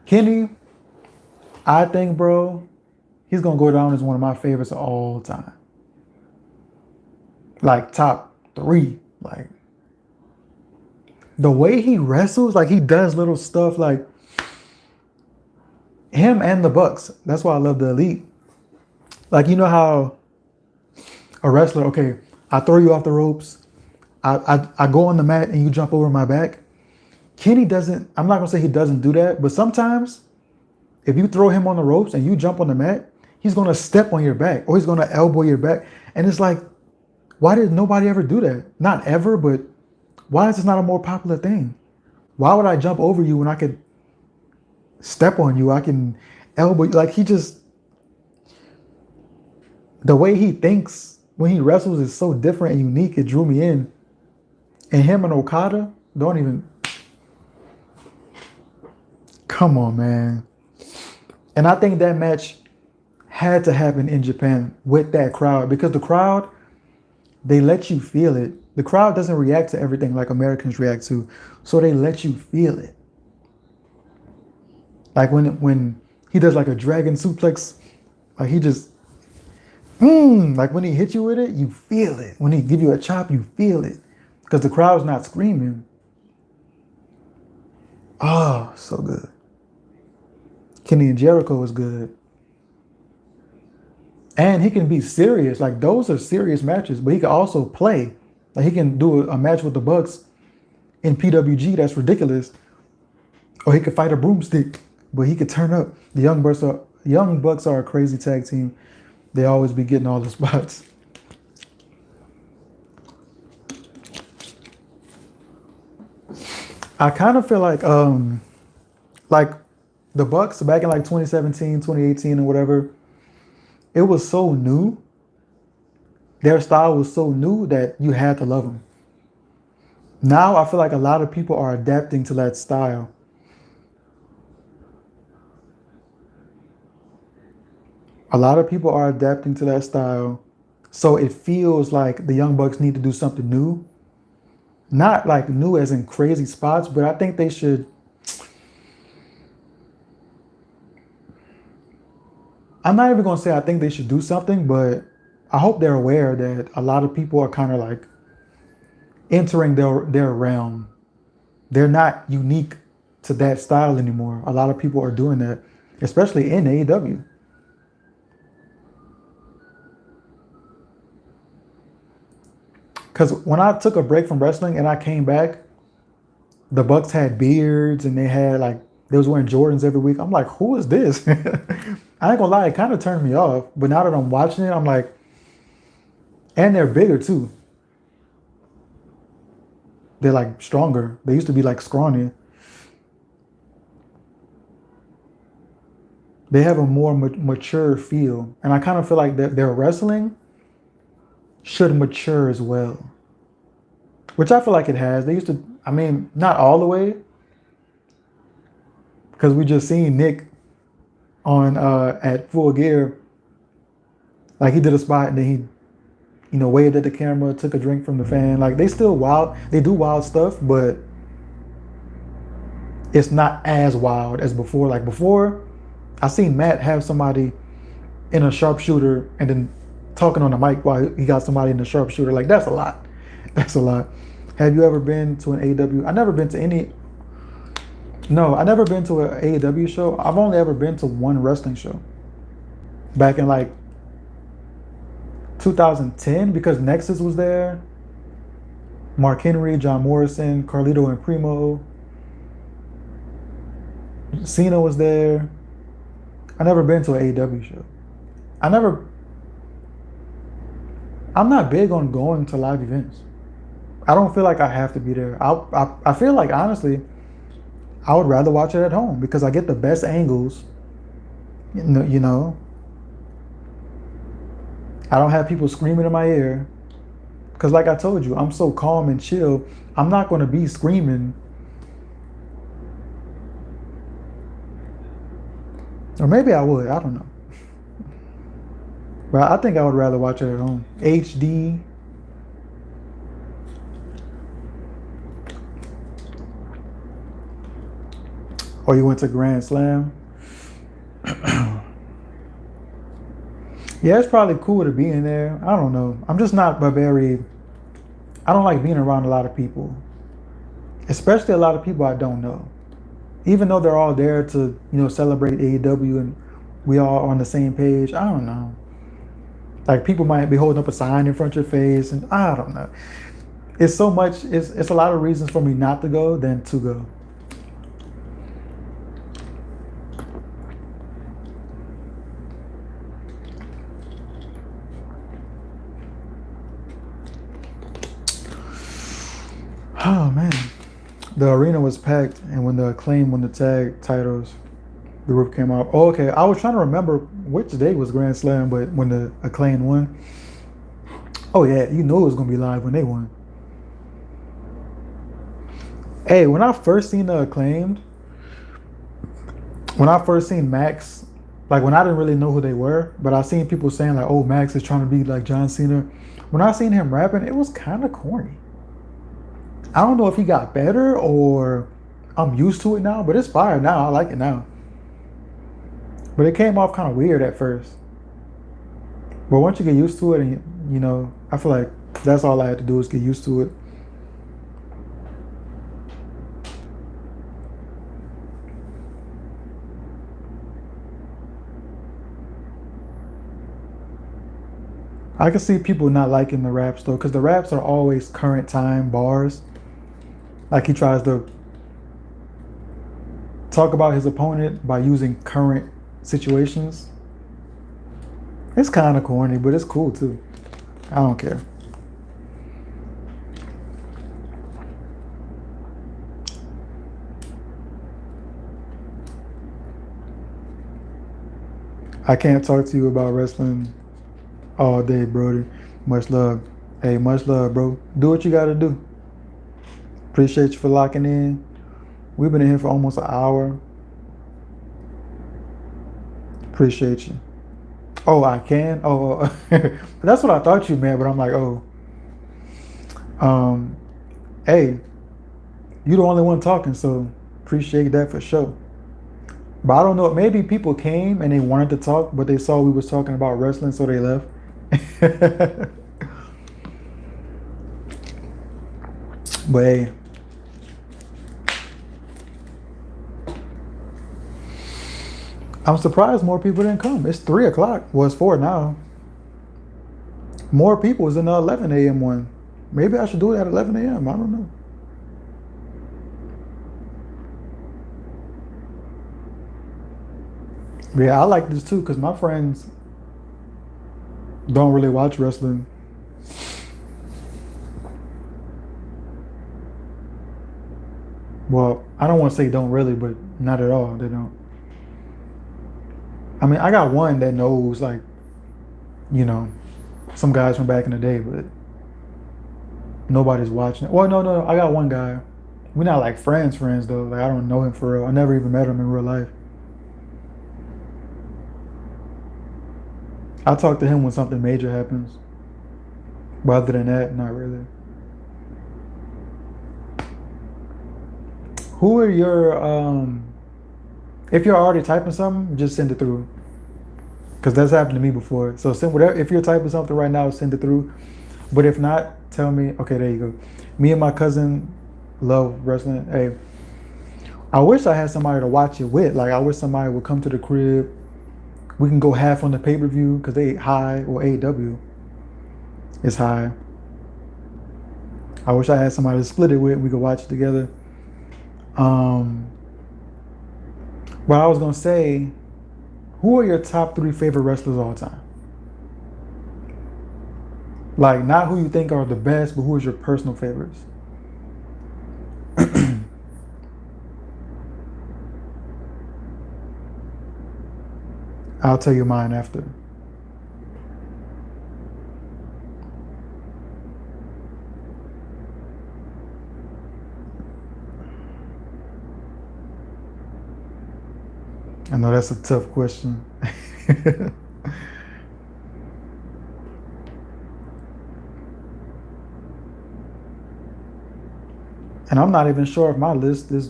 Kenny, I think, bro, he's gonna go down as one of my favorites of all time. Like top 3. Like the way he wrestles, like he does little stuff like him and the Bucks. That's why I love the Elite. Like, you know how a wrestler, okay, I throw you off the ropes, I go on the mat and you jump over my back. Kenny doesn't, I'm not gonna say he doesn't do that, but sometimes if you throw him on the ropes and you jump on the mat, he's gonna step on your back or he's gonna elbow your back. And it's like, why did nobody ever do that? Not ever, but why is this not a more popular thing? Why would I jump over you when I could step on you? I can elbow you. Like the way he thinks when he wrestles is so different and unique. It drew me in. And him and Okada, don't even, come on, man. And I think that match had to happen in Japan with that crowd because the crowd, they let you feel it. The crowd doesn't react to everything like Americans react to, so they let you feel it. Like when he does like a dragon suplex, like he just, like when he hits you with it, you feel it. When he give you a chop, you feel it because the crowd's not screaming. Oh, so good. Kenny and Jericho is good. And he can be serious. Like those are serious matches, but he can also play. Like he can do a match with the Bucks in PWG that's ridiculous. Or he could fight a broomstick, but he could turn up. The Young Bucks are a crazy tag team. They always be getting all the spots. I kind of feel like the Bucks back in like 2017, 2018 or whatever, it was so new. Their style was so new that you had to love them. Now I feel like a lot of people are adapting to that style. A lot of people are adapting to that style. So it feels like the Young Bucks need to do something new. Not like new as in crazy spots, but I think they should. I'm not even going to say I think they should do something, but I hope they're aware that a lot of people are kind of like entering their realm. They're not unique to that style anymore. A lot of people are doing that, especially in AEW. Because when I took a break from wrestling and I came back, the Bucks had beards and they was wearing Jordans every week. I'm like, who is this? I ain't gonna lie, it kind of turned me off. But now that I'm watching it, I'm like, and they're bigger too. They're like stronger. They used to be like scrawny. They have a more mature feel. And I kind of feel like their wrestling should mature as well. Which I feel like it has. They used to, I mean, not all the way. Because we just seen Nick on at Full Gear. Like he did a spot and then he, waved at the camera, took a drink from the fan. Like they still wild, they do wild stuff, but it's not as wild as before. Like before, I seen Matt have somebody in a sharpshooter and then talking on the mic while he got somebody in the sharpshooter. Like that's a lot. That's a lot. Have you ever been to an AEW? I never been to any. No, I never been to an AEW show. I've only ever been to one wrestling show. Back in like 2010 because Nexus was there. Mark Henry, John Morrison, Carlito and Primo. Cena was there. I never been to an AEW show. I'm not big on going to live events. I don't feel like I have to be there. I feel like, honestly, I would rather watch it at home because I get the best angles. You know, I don't have people screaming in my ear. Because like I told you, I'm so calm and chill. I'm not going to be screaming. Or maybe I would. I don't know. But I think I would rather watch it at home. HD. Or you went to Grand Slam. Yeah, it's probably cool to be in there. I don't know. I'm just not I don't like being around a lot of people. Especially a lot of people I don't know. Even though they're all there to, celebrate AEW and we all on the same page. I don't know. Like people might be holding up a sign in front of your face and I don't know. It's so much. It's a lot of reasons for me not to go than to go. Oh man, the arena was packed, and when the Acclaim won the tag titles, the roof came out. Oh, okay. I was trying to remember which day was Grand Slam, but when the Acclaim won, oh yeah, you know it was gonna be live when they won. Hey, when I first seen the Acclaimed, when I first seen Max, like when I didn't really know who they were, but I seen people saying like, "Oh, Max is trying to be like John Cena." When I seen him rapping, it was kind of corny. I don't know if he got better or I'm used to it now, but it's fire now. I like it now. But it came off kind of weird at first. But once you get used to it, and you know, I feel like that's all I had to do is get used to it. I can see people not liking the raps though, because the raps are always current time bars. Like he tries to talk about his opponent by using current situations. It's kind of corny, but it's cool too. I don't care. I can't talk to you about wrestling all day, Brody. Much love. Hey, much love, bro. Do what you got to do. Appreciate you for locking in. We've been in here for almost an hour. Appreciate you. Oh, I can? Oh, that's what I thought you meant, but I'm like, oh. Um, hey, you the only one talking, so appreciate that for sure. But I don't know, maybe people came and they wanted to talk, but they saw we was talking about wrestling, so they left. But hey, I'm surprised more people didn't come. It's 3 o'clock. Well, it's 4 now. More people was in the 11 a.m. one. Maybe I should do it at 11 a.m. I don't know. Yeah, I like this too because my friends don't really watch wrestling. Well, I don't want to say don't really, but not at all. They don't. I mean, I got one that knows, like, you know, some guys from back in the day, but nobody's watching it. Well, no. I got one guy. We're not like friends though. Like I don't know him for real. I never even met him in real life. I talk to him when something major happens. But other than that, not really. Who are your if you're already typing something, just send it through. Cause that's happened to me before. So send whatever if you're typing something right now, send it through. But if not, tell me, okay, there you go. Me and my cousin love wrestling. Hey, I wish I had somebody to watch it with. Like I wish somebody would come to the crib. We can go half on the pay-per-view because they high or AEW is high. I wish I had somebody to split it with. We could watch it together. But I was gonna say, who are your top 3 favorite wrestlers of all time? Like not who you think are the best, but who is your personal favorites? I'll tell you mine after. I know that's a tough question. And I'm not even sure if my list is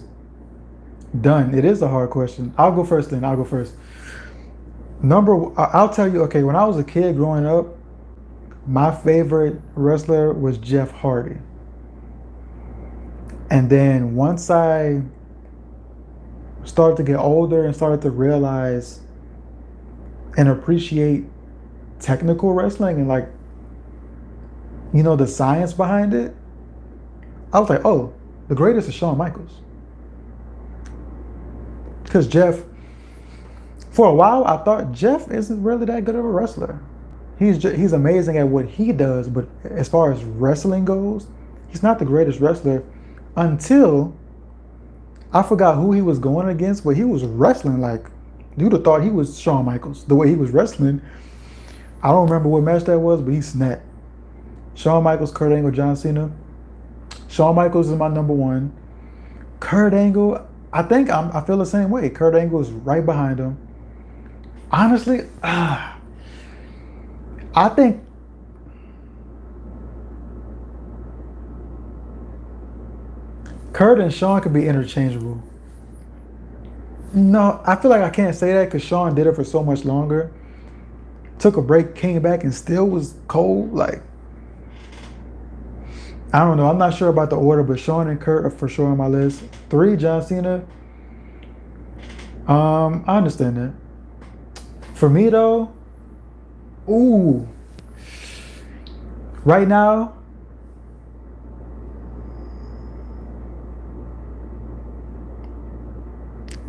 done. It is a hard question. I'll go first then. I'll go first. I'll tell you, okay, when I was a kid growing up, my favorite wrestler was Jeff Hardy. And then once I started to get older and started to realize and appreciate technical wrestling and like, you know, the science behind it, I was like, oh, the greatest is Shawn Michaels. Because Jeff, for a while, I thought Jeff isn't really that good of a wrestler. He's amazing at what he does, but as far as wrestling goes, he's not the greatest wrestler until I forgot who he was going against, but he was wrestling like you'd have thought he was Shawn Michaels. The way he was wrestling, I don't remember what match that was, but he snapped. Shawn Michaels, Kurt Angle, John Cena. Shawn Michaels is my number one. Kurt Angle, I feel the same way. Kurt Angle is right behind him. Honestly, I think Kurt and Shawn could be interchangeable. No, I feel like I can't say that because Shawn did it for so much longer. Took a break, came back, and still was cold. Like, I don't know. I'm not sure about the order, but Shawn and Kurt are for sure on my list. 3, John Cena. I understand that. For me though, ooh, right now,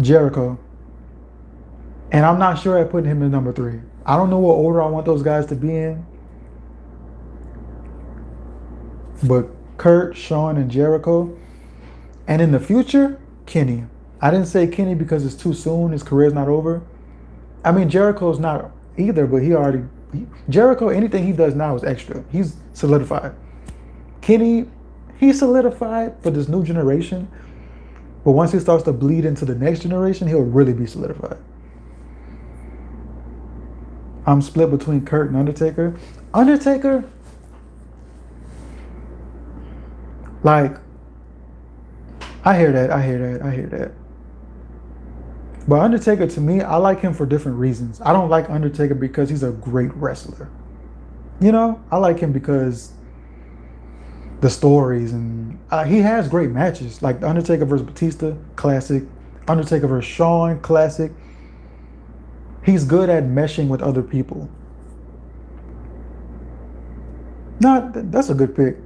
Jericho. And I'm not sure at putting him in number 3. I don't know what order I want those guys to be in. But Kurt, Shawn, and Jericho. And in the future, Kenny. I didn't say Kenny because it's too soon. His career's not over. I mean, Jericho's not either, but Jericho, anything he does now is extra. He's solidified. Kenny, he's solidified for this new generation. But once he starts to bleed into the next generation, he'll really be solidified. I'm split between Kurt and Undertaker. Undertaker, like, I hear that. But Undertaker, to me, I like him for different reasons. I don't like Undertaker because he's a great wrestler. You know, I like him because the stories and he has great matches. Like the Undertaker versus Batista, classic. Undertaker versus Shawn, classic. He's good at meshing with other people. No, that's a good pick.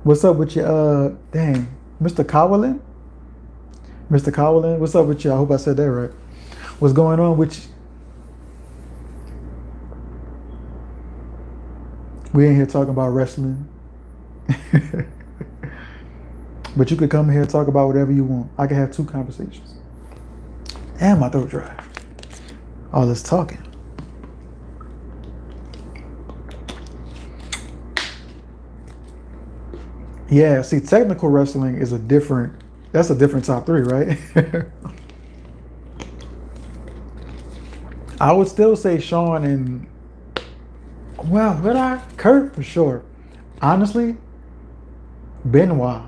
What's up with you? Mr. Cowlin? Mr. Cowlin, what's up with you? I hope I said that right. What's going on with you? We ain't here talking about wrestling. But you could come here and talk about whatever you want. I can have 2 conversations. And my throat dry. All this talking. Yeah, see, technical wrestling is that's a different top 3, right? I would still say Shawn and, well, would I? Kurt for sure. Honestly, Benoit.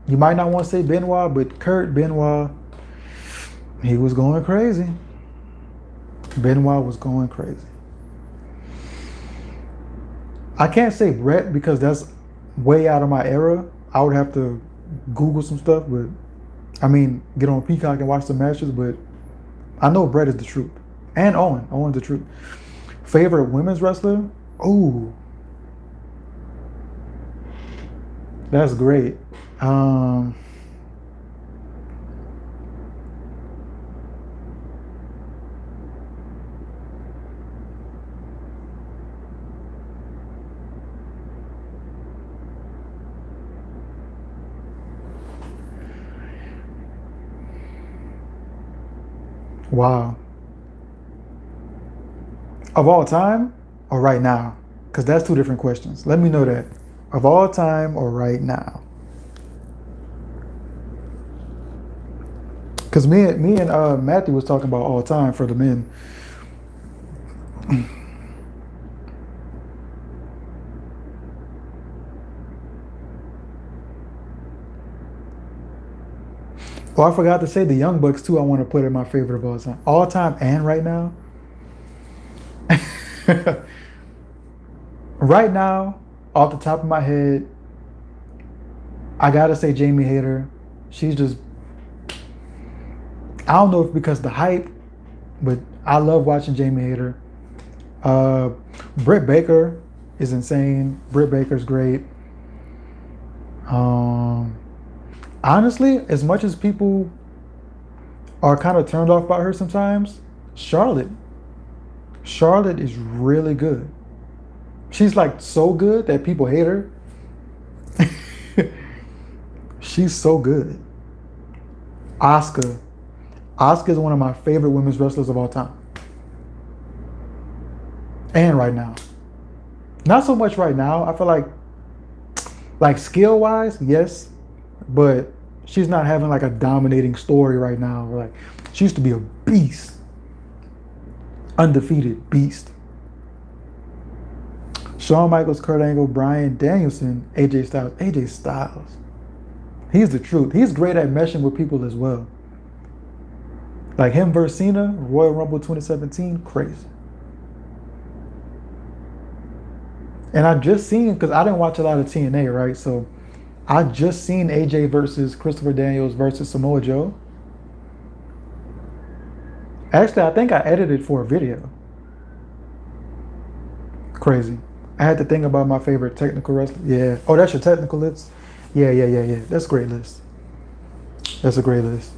You might not want to say Benoit, but Kurt Benoit, he was going crazy. Benoit was going crazy. I can't say Brett because that's way out of my era. I would have to Google some stuff, but I mean, get on Peacock and watch the matches, but I know Brett is the truth. And Owen's the truth. Favorite women's wrestler? Ooh. That's great. Wow. Of all time or right now? Because that's 2 different questions. Let me know that. Of all time or right now? Because me and Matthew was talking about all time for the men. Oh, I forgot to say the Young Bucks too. I want to put in my favorite of all time and right now. Right now, off the top of my head, I gotta say Jamie Hayter. She's just, I don't know if because the hype, but I love watching Jamie Hayter. Britt Baker is insane. Britt Baker's great. Um, Honestly, as much as people are kind of turned off by her sometimes, Charlotte, Charlotte is really good. She's like so good that people hate her. She's so good. Asuka. Asuka is one of my favorite women's wrestlers of all time. And right now. Not so much right now. I feel like skill wise, yes, but she's not having like a dominating story right now. Like she used to be a beast, undefeated beast. Shawn Michaels, Kurt Angle, Bryan Danielson, AJ Styles. AJ Styles, he's the truth. He's great at meshing with people as well. Like him versus Cena, Royal Rumble 2017, crazy. And I just seen, because I didn't watch a lot of TNA, right? So I just seen AJ versus Christopher Daniels versus Samoa Joe. Actually, I think I edited for a video. Crazy. I had to think about my favorite technical wrestler. Yeah. Oh, that's your technical list? Yeah. That's a great list. That's a great list.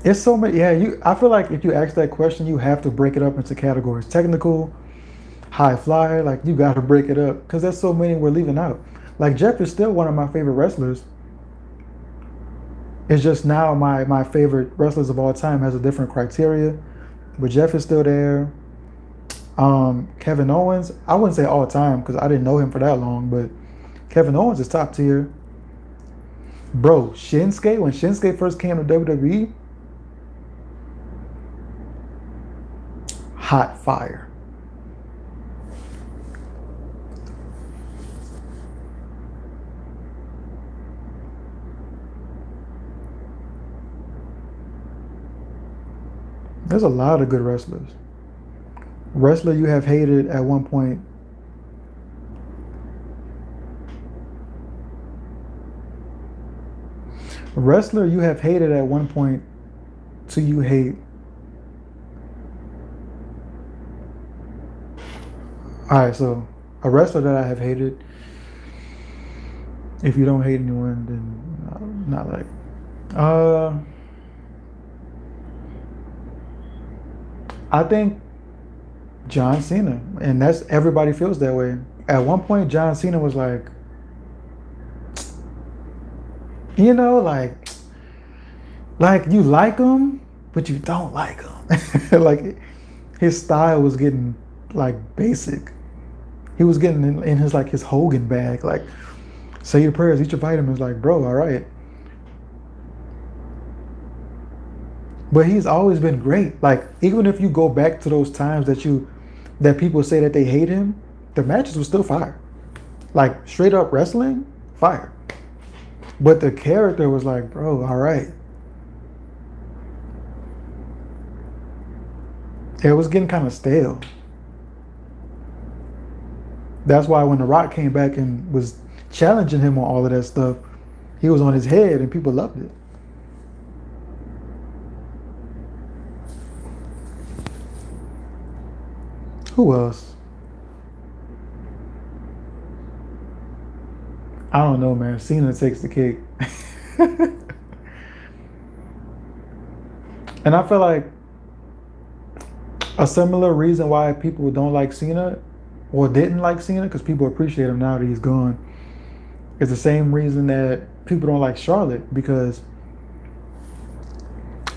It's so many. Yeah, I feel like if you ask that question, you have to break it up into categories. Technical, high flyer, like you got to break it up because there's so many we're leaving out. Like Jeff is still one of my favorite wrestlers. It's just now my favorite wrestlers of all time has a different criteria, but Jeff is still there. Kevin Owens, I wouldn't say all time because I didn't know him for that long, but Kevin Owens is top tier. Bro, Shinsuke, when Shinsuke first came to WWE, hot fire. There's a lot of good wrestlers. Wrestler you have hated at one point. Wrestler you have hated at one point till you hate. All right, so a wrestler that I have hated. If you don't hate anyone, then not like. I think John Cena, and that's everybody feels that way. At one point, John Cena was like, you know, like you like him, but you don't like him. Like his style was getting like basic. He was getting in his like his Hogan bag, like say your prayers, eat your vitamins. Like, bro, all right. But he's always been great. Like even if you go back to those times that people say that they hate him, the matches were still fire. Like straight up wrestling, fire. But the character was like, bro, all right. It was getting kind of stale. That's why when The Rock came back and was challenging him on all of that stuff, he was on his head and people loved it. Who else? I don't know, man. Cena takes the cake. And I feel like a similar reason why people don't like Cena or didn't like Cena, because people appreciate him now that he's gone, is the same reason that people don't like Charlotte, because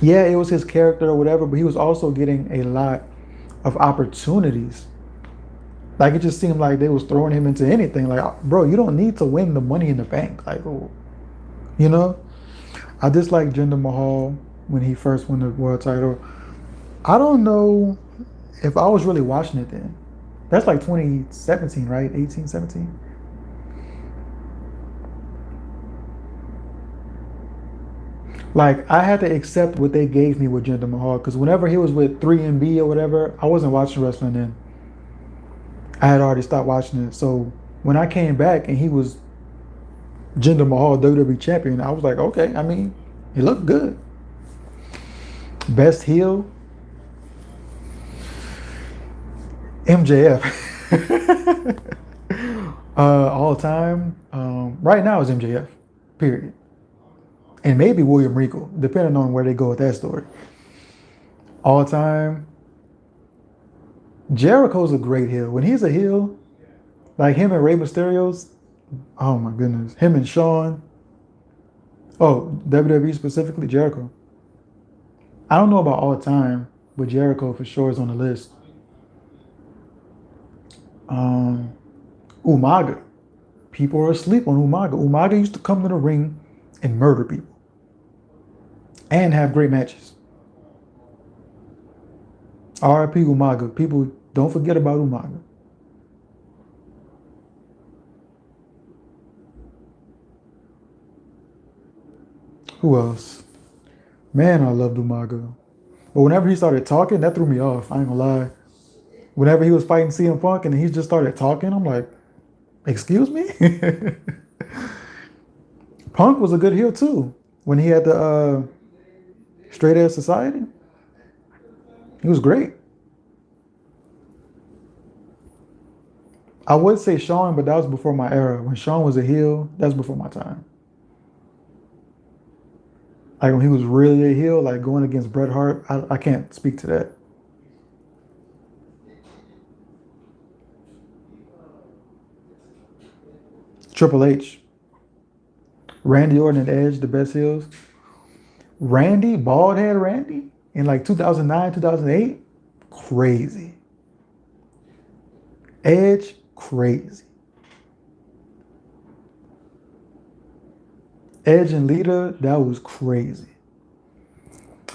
yeah, it was his character or whatever, but he was also getting a lot of opportunities. Like it just seemed like they was throwing him into anything. Like, bro, you don't need to win the Money in the Bank. Like, oh, you know? I dislike Jinder Mahal when he first won the world title. I don't know if I was really watching it then. That's like 2017, right? 18, 17? Like, I had to accept what they gave me with Jinder Mahal, because whenever he was with 3MB or whatever, I wasn't watching wrestling then. I had already stopped watching it. So when I came back and he was Jinder Mahal WWE champion, I was like, okay, I mean, he looked good. Best heel, MJF. All time, right now is MJF, period. And maybe William Regal, depending on where they go with that story. All time, Jericho's a great heel. When he's a heel, like him and Rey Mysterio's, oh my goodness, him and Shawn. Oh, WWE specifically, Jericho. I don't know about all time, but Jericho for sure is on the list. Um, Umaga. People are asleep on Umaga. Umaga used to come to the ring and murder people and have great matches. RIP Umaga. People don't forget about Umaga. Who else? Man, I loved Umaga. But whenever he started talking, that threw me off. I ain't gonna lie. Whenever he was fighting CM Punk and he just started talking, I'm like, excuse me? Punk was a good heel too. When he had the Straight Edge Society, he was great. I would say Shawn, but that was before my era. When Shawn was a heel, that's before my time. Like when he was really a heel, like going against Bret Hart, I can't speak to that. Triple H, Randy Orton and Edge, the best heels. Randy, bald head Randy, in like 2009, 2008, crazy. Edge, crazy. Edge and Lita, that was crazy.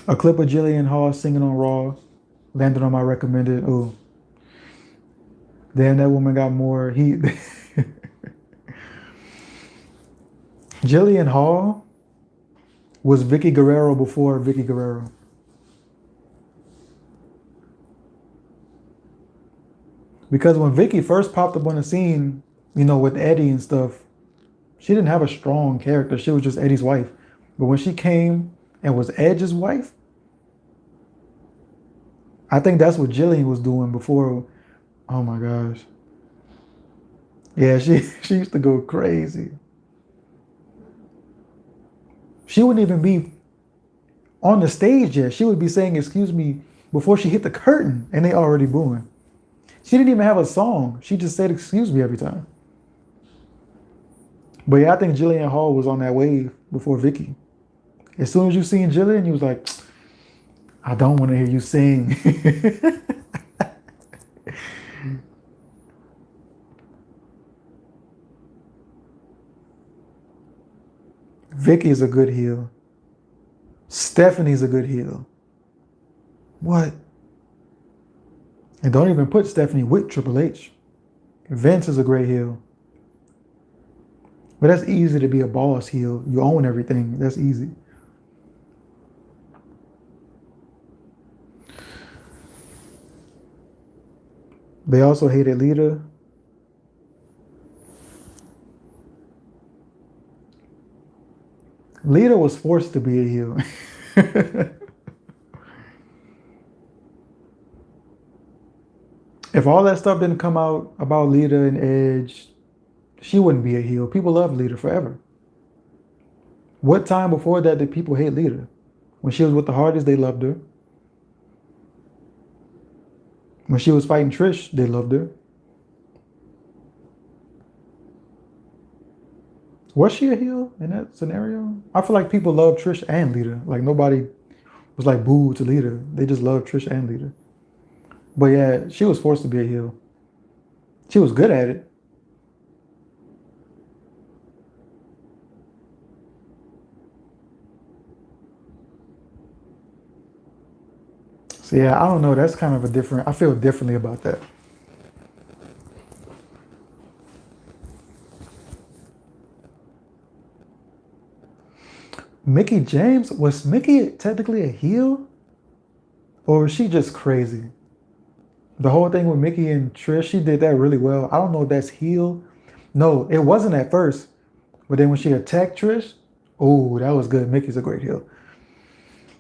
A clip of Jillian Hall singing on Raw landed on my recommended. Oh, damn, that woman got more heat. Jillian Hall was Vicky Guerrero before Vicky Guerrero. Because when Vicky first popped up on the scene, you know, with Eddie and stuff, she didn't have a strong character. She was just Eddie's wife. But when she came and was Edge's wife, I think that's what Jillian was doing before. Oh my gosh. Yeah, she used to go crazy. She wouldn't even be on the stage yet. She would be saying, excuse me, before she hit the curtain, and they already booing. She didn't even have a song. She just said, excuse me, every time. But yeah, I think Jillian Hall was on that wave before Vicky. As soon as you seen Jillian, you was like, I don't want to hear you sing. Vicky's a good heel. Stephanie's a good heel. What? And don't even put Stephanie with Triple H. Vince is a great heel. But that's easy to be a boss heel. You own everything. That's easy. They also hated Lita. Lita was forced to be a heel. If all that stuff didn't come out about Lita and Edge, she wouldn't be a heel. People love Lita forever. What time before that did people hate Lita? When she was with the Hardys, they loved her. When she was fighting Trish, they loved her. Was she a heel in that scenario? I feel like people love Trish and Lita. Like nobody was like boo to Lita. They just loved Trish and Lita. But yeah, she was forced to be a heel. She was good at it. So yeah, I don't know. That's kind of a different, I feel differently about that. Mickey James, was Mickey technically a heel? Or was she just crazy? The whole thing with Mickey and Trish, she did that really well. I don't know if that's heel. No, it wasn't at first. But then when she attacked Trish, oh, that was good. Mickey's a great heel.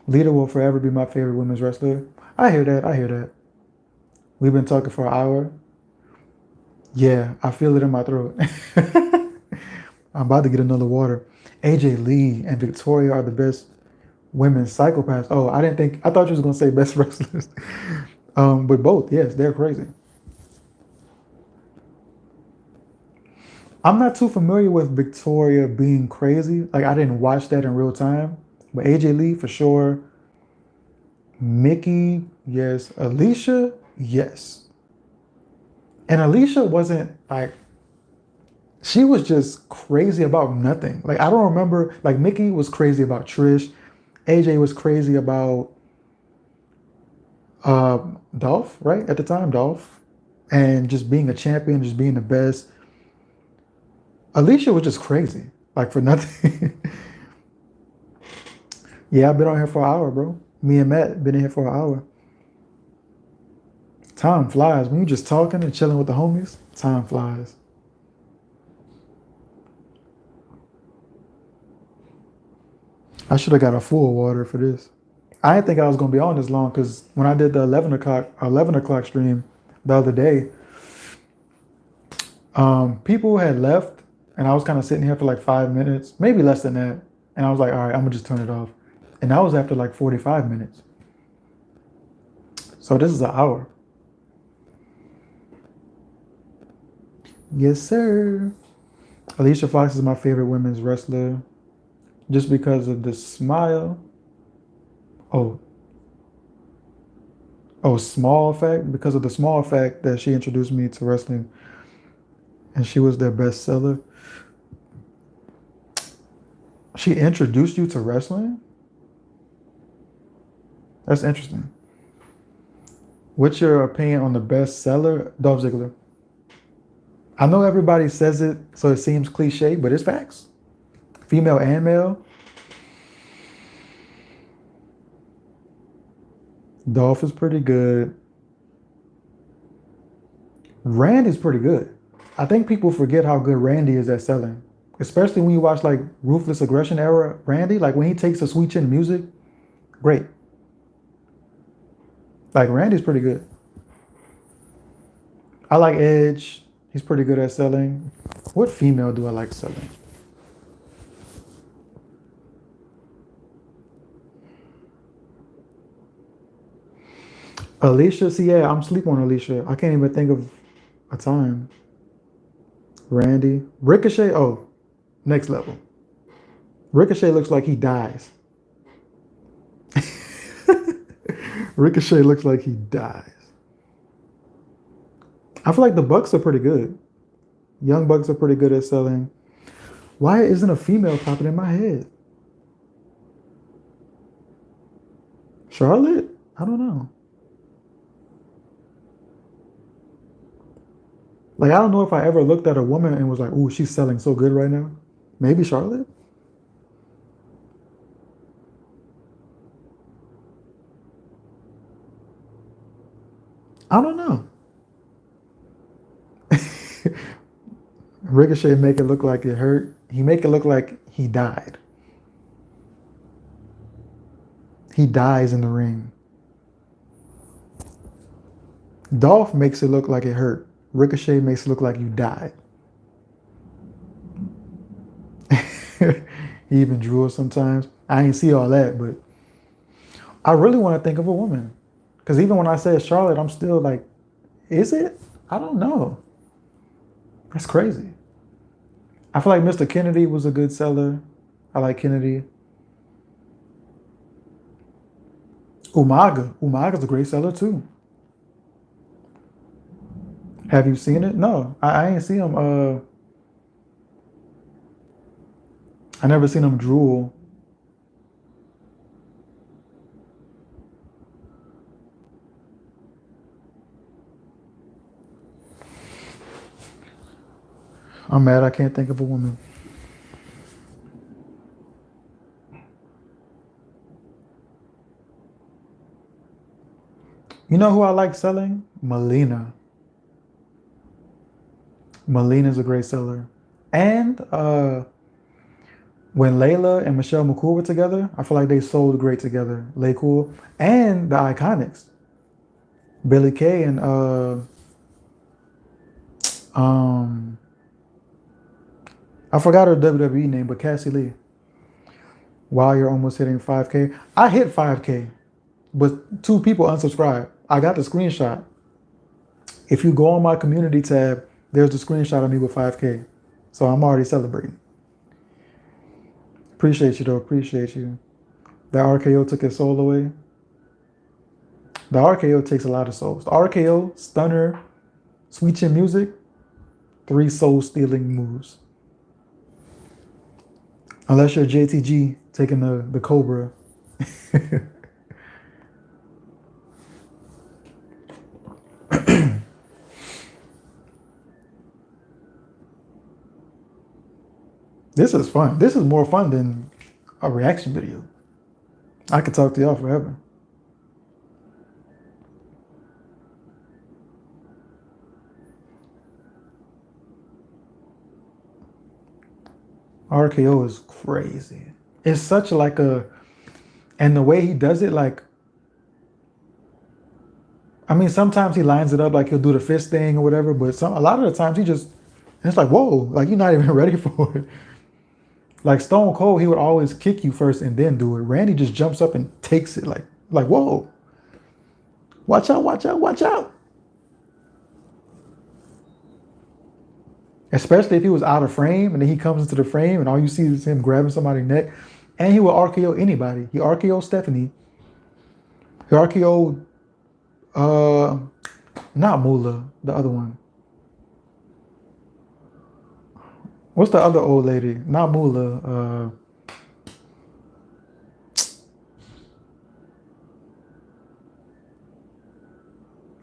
Lita will forever be my favorite women's wrestler. I hear that. I hear that. We've been talking for an hour. Yeah, I feel it in my throat. I'm about to get another water. AJ Lee and Victoria are the best women psychopaths. Oh, I didn't think. I thought you was gonna say best wrestlers. But both, yes, they're crazy. I'm not too familiar with Victoria being crazy. Like I didn't watch that in real time. But AJ Lee for sure. Mickey, yes. Alicia, yes. And Alicia wasn't like she was just crazy about nothing. Like I don't remember. Like Mickey was crazy about Trish. AJ was crazy about Dolph, right? At the time, Dolph. And just being a champion, just being the best. Alicia was just crazy. Like for nothing. Yeah, I've been on here for an hour, bro. Me and Matt been in here for an hour. Time flies. When you just talking and chilling with the homies, time flies. I should have got a full water for this. I didn't think I was gonna be on this long because when I did the 11 o'clock stream the other day, people had left and I was kind of sitting here for like 5 minutes, maybe less than that. And I was like, all right, I'm gonna just turn it off. And that was after like 45 minutes. So this is an hour. Yes, sir. Alicia Fox is my favorite women's wrestler just because of the smile. Oh, oh, small fact, because of the small fact that she introduced me to wrestling and she was their best seller. She introduced you to wrestling? That's interesting. What's your opinion on the best seller, Dolph Ziggler? I know everybody says it, so it seems cliche, but it's facts. Female and male. Dolph is pretty good. Randy's pretty good. I think people forget how good Randy is at selling, especially when you watch like Ruthless Aggression era Randy. Like when he takes a sweet chin music, great. Like Randy's pretty good. I like Edge. He's pretty good at selling. What female do I like selling? Alicia, see, yeah, I'm sleep on Alicia. I can't even think of a time. Randy. Ricochet, oh, next level. Ricochet looks like he dies. Ricochet looks like he dies. I feel like the Bucks are pretty good. Young Bucks are pretty good at selling. Why isn't a female popping in my head? Charlotte? I don't know. Like, I don't know if I ever looked at a woman and was like, "Ooh, she's selling so good right now." Maybe Charlotte? I don't know. Ricochet make it look like it hurt. He make it look like he died. He dies in the ring. Dolph makes it look like it hurt. Ricochet makes it look like you died. He even drew it sometimes. I ain't see all that, but I really want to think of a woman. Because even when I said Charlotte, I'm still like, is it? I don't know. That's crazy. I feel like Mr. Kennedy was a good seller. I like Kennedy. Umaga. Umaga's a great seller too. Have you seen it? No, I ain't seen him. I never seen him drool. I'm mad I can't think of a woman. You know who I like selling? Melina. Melina's a great seller. And when Layla and Michelle McCool were together, I feel like they sold great together. Lay Cool. And the Iconics. Billy Kay and Um, I forgot her WWE name, but Cassie Lee. While you're almost hitting 5K, I hit 5K, but 2 people unsubscribed. I got the screenshot. If you go on my community tab, there's the screenshot of me with 5K. So I'm already celebrating. Appreciate you though. Appreciate you. That RKO took his soul away. The RKO takes a lot of souls. The RKO, stunner, sweet chin music, 3 soul stealing moves. Unless you're JTG taking the Cobra. This is fun. This is more fun than a reaction video. I could talk to y'all forever. RKO is crazy. It's such like a, and the way he does it, like, I mean, sometimes he lines it up like he'll do the fist thing or whatever, but a lot of the times he just, it's like, whoa, like you're not even ready for it. Like Stone Cold, he would always kick you first and then do it. Randy just jumps up and takes it like whoa. Watch out, watch out, watch out. Especially if he was out of frame and then he comes into the frame and all you see is him grabbing somebody's neck. And he will RKO anybody. He RKO Stephanie. He RKO not Moolah, the other one. What's the other old lady? Not Moolah.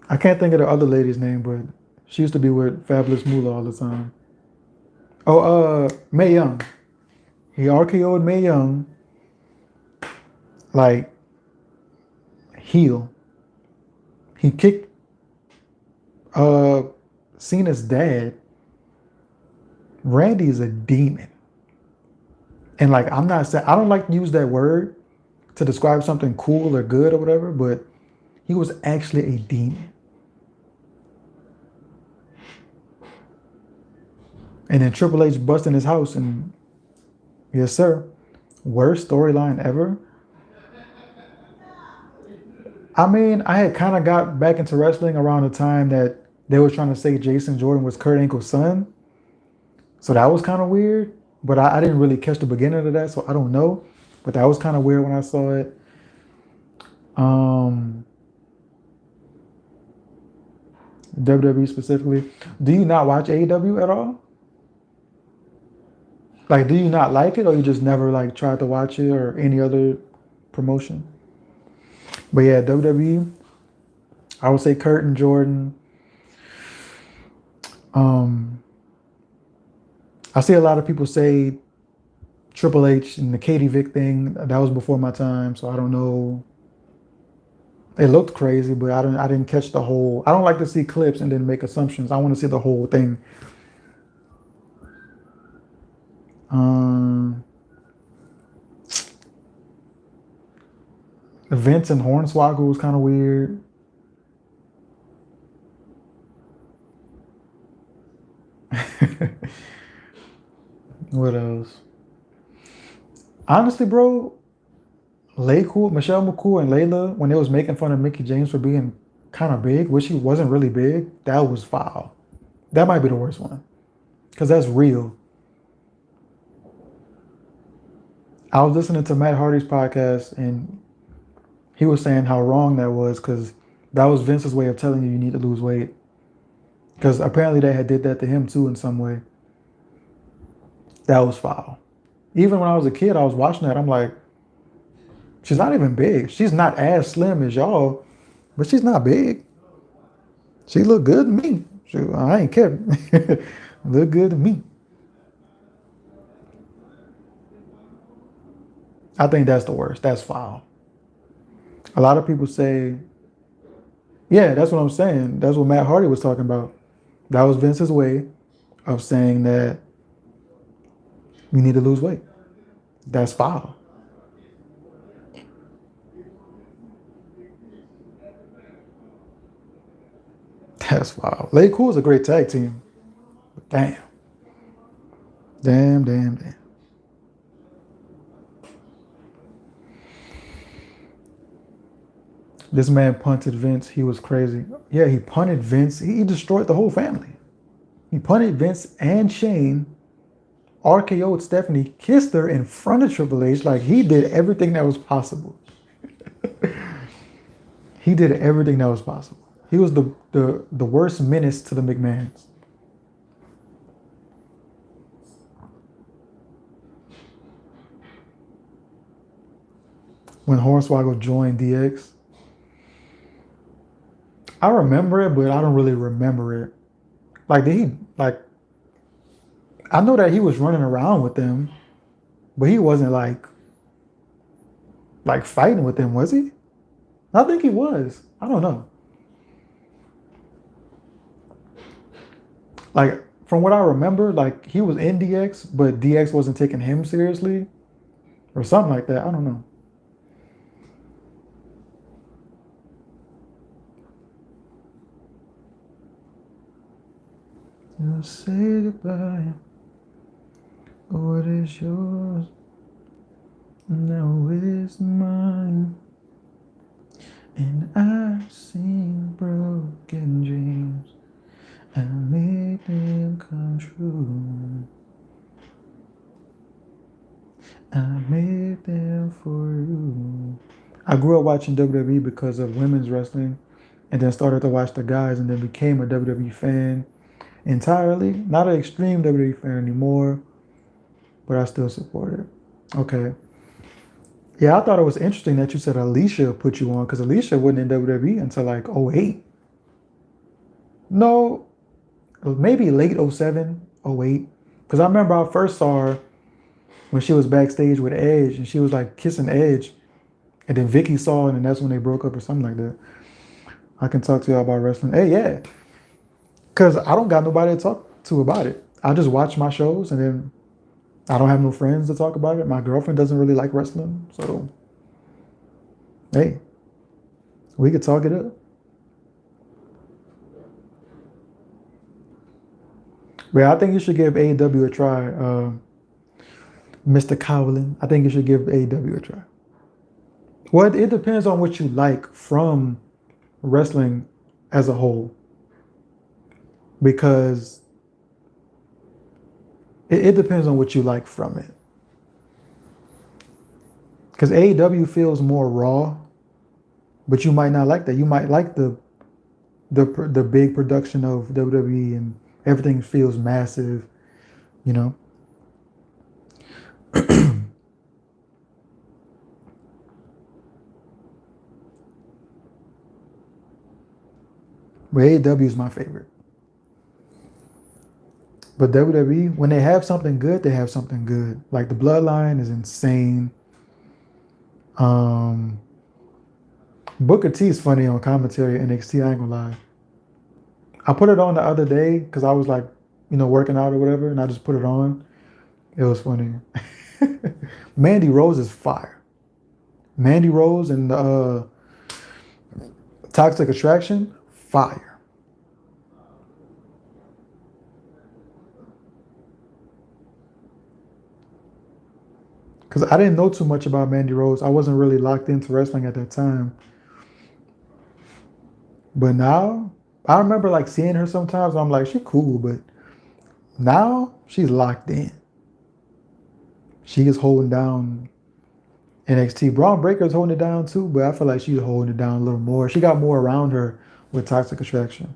I can't think of the other lady's name, but she used to be with Fabulous Moolah all the time. Oh, Mae Young. He RKO'd Mae Young. Like, heel. He kicked Cena's dad. Randy is a demon. And like, I'm not saying, I don't like to use that word to describe something cool or good or whatever, but he was actually a demon. And then Triple H busting his house and yes, sir. Worst storyline ever. I mean, I had kind of got back into wrestling around the time that they were trying to say Jason Jordan was Kurt Angle's son. So that was kind of weird, but I didn't really catch the beginning of that, so I don't know. But that was kind of weird when I saw it. WWE specifically. Do you not watch AEW at all? Like, do you not like it, or you just never like tried to watch it or any other promotion? But yeah, WWE. I would say Kurt and Jordan. I see a lot of people say Triple H and the Katie Vick thing. That was before my time, so I don't know. It looked crazy, but I didn't catch the whole. I don't like to see clips and then make assumptions. I want to see the whole thing. Vince and Hornswoggle was kind of weird. What else? Honestly, bro, Michelle McCool and Layla, when they was making fun of Mickey James for being kind of big, which he wasn't really big, that was foul. That might be the worst one. Because that's real. I was listening to Matt Hardy's podcast and he was saying how wrong that was because that was Vince's way of telling you need to lose weight. Because apparently they had did that to him too in some way. That was foul. Even when I was a kid, I was watching that. I'm like, she's not even big. She's not as slim as y'all, but she's not big. She looked good to me. I ain't care. Look good to me. I think that's the worst. That's foul. A lot of people say, yeah, that's what I'm saying. That's what Matt Hardy was talking about. That was Vince's way of saying that you need to lose weight. That's foul. That's foul. Lay Cool is a great tag team. Damn. Damn, damn, damn. This man punted Vince. He was crazy. Yeah, he punted Vince. He destroyed the whole family. He punted Vince and Shane, RKO'd Stephanie, kissed her in front of Triple H. Like, he did everything that was possible. He did everything that was possible. He was the worst menace to the McMahons. When Hornswoggle joined DX, I remember it, but I don't really remember it. Like, did he, like, I know that he was running around with them, but he wasn't like fighting with them, was he? I think he was. I don't know. Like, from what I remember, like, he was in DX, but DX wasn't taking him seriously or something like that. I don't know. You'll say goodbye. What is yours now is mine. And I've seen broken dreams. I made them come true. I made them for you. I grew up watching WWE because of women's wrestling, and then started to watch the guys, and then became a WWE fan entirely. Not an extreme WWE fan anymore, but I still support it. Okay. Yeah, I thought it was interesting that you said Alicia put you on, because Alicia wasn't in WWE until like 08. No, maybe late 07, 08. Because I remember I first saw her when she was backstage with Edge, and she was like kissing Edge. And then Vicky saw it, and that's when they broke up or something like that. I can talk to y'all about wrestling. Hey, yeah. Because I don't got nobody to talk to about it. I just watch my shows, and then I don't have no friends to talk about it. My girlfriend doesn't really like wrestling. So, hey, we could talk it up. But I think you should give AEW a try, Mr. Cowlin. I think you should give AEW a try. Well, it depends on what you like from wrestling as a whole. Because it depends on what you like from it. Because AEW feels more raw, but you might not like that. You might like the big production of WWE, and everything feels massive, you know. But AEW is my favorite. But WWE, when they have something good, they have something good. Like the Bloodline is insane. Booker T is funny on commentary at NXT, I ain't gonna lie. I put it on the other day because I was like, working out or whatever, and I just put it on. It was funny. Mandy Rose is fire. Mandy Rose and Toxic Attraction, fire. Because I didn't know too much about Mandy Rose. I wasn't really locked into wrestling at that time. But now, I remember like seeing her sometimes. I'm like, she's cool, but now she's locked in. She is holding down NXT. Braun Breaker is holding it down too, but I feel like she's holding it down a little more. She got more around her with Toxic Attraction.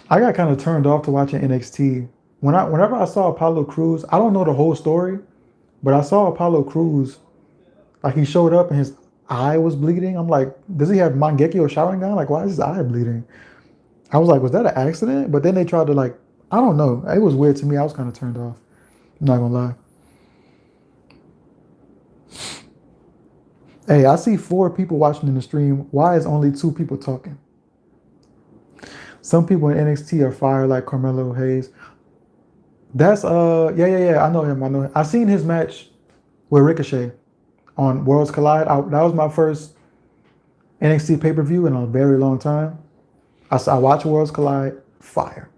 I got kind of turned off to watching NXT. Whenever I saw Apollo Crews, I don't know the whole story, but I saw Apollo Crews, like he showed up and his eye was bleeding. I'm like, does he have Mangekyo shouting down? Like, why is his eye bleeding? I was like, was that an accident? But then they tried to I don't know. It was weird to me. I was kind of turned off. I'm not gonna lie. Hey, I see 4 people watching in the stream. Why is only 2 people talking? Some people in NXT are fire, like Carmelo Hayes. That's yeah. I know him. I seen his match with Ricochet. on Worlds Collide. That was my first NXT pay-per-view in a very long time. I watched Worlds Collide. Fire.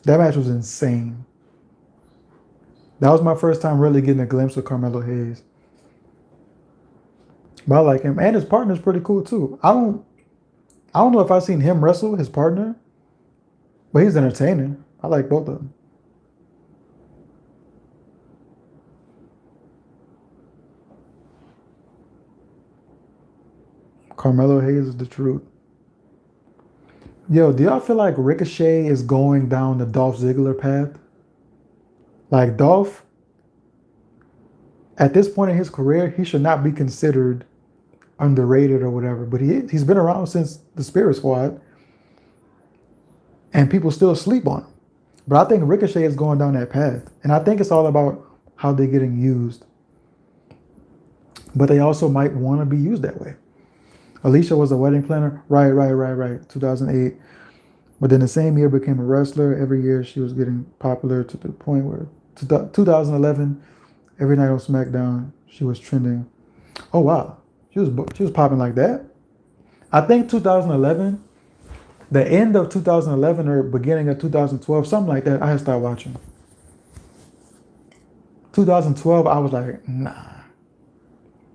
That match was insane. That was my first time really getting a glimpse of Carmelo Hayes. But I like him, and his partner's pretty cool too. I don't know if I've seen him wrestle his partner, but he's entertaining. I like both of them. Carmelo Hayes is the truth. Yo, do y'all feel like Ricochet is going down the Dolph Ziggler path? Like Dolph, at this point in his career, he should not be considered underrated or whatever, but he's been around since the Spirit Squad, and people still sleep on him. But I think Ricochet is going down that path, and I think it's all about how they're getting used. But they also might want to be used that way. Alicia was a wedding planner, right, 2008. But then the same year became a wrestler. Every year she was getting popular to the point where 2011, every night on SmackDown, she was trending. Oh wow, she was popping like that. I think 2011, the end of 2011 or beginning of 2012, something like that, I had started watching. 2012, I was like, nah.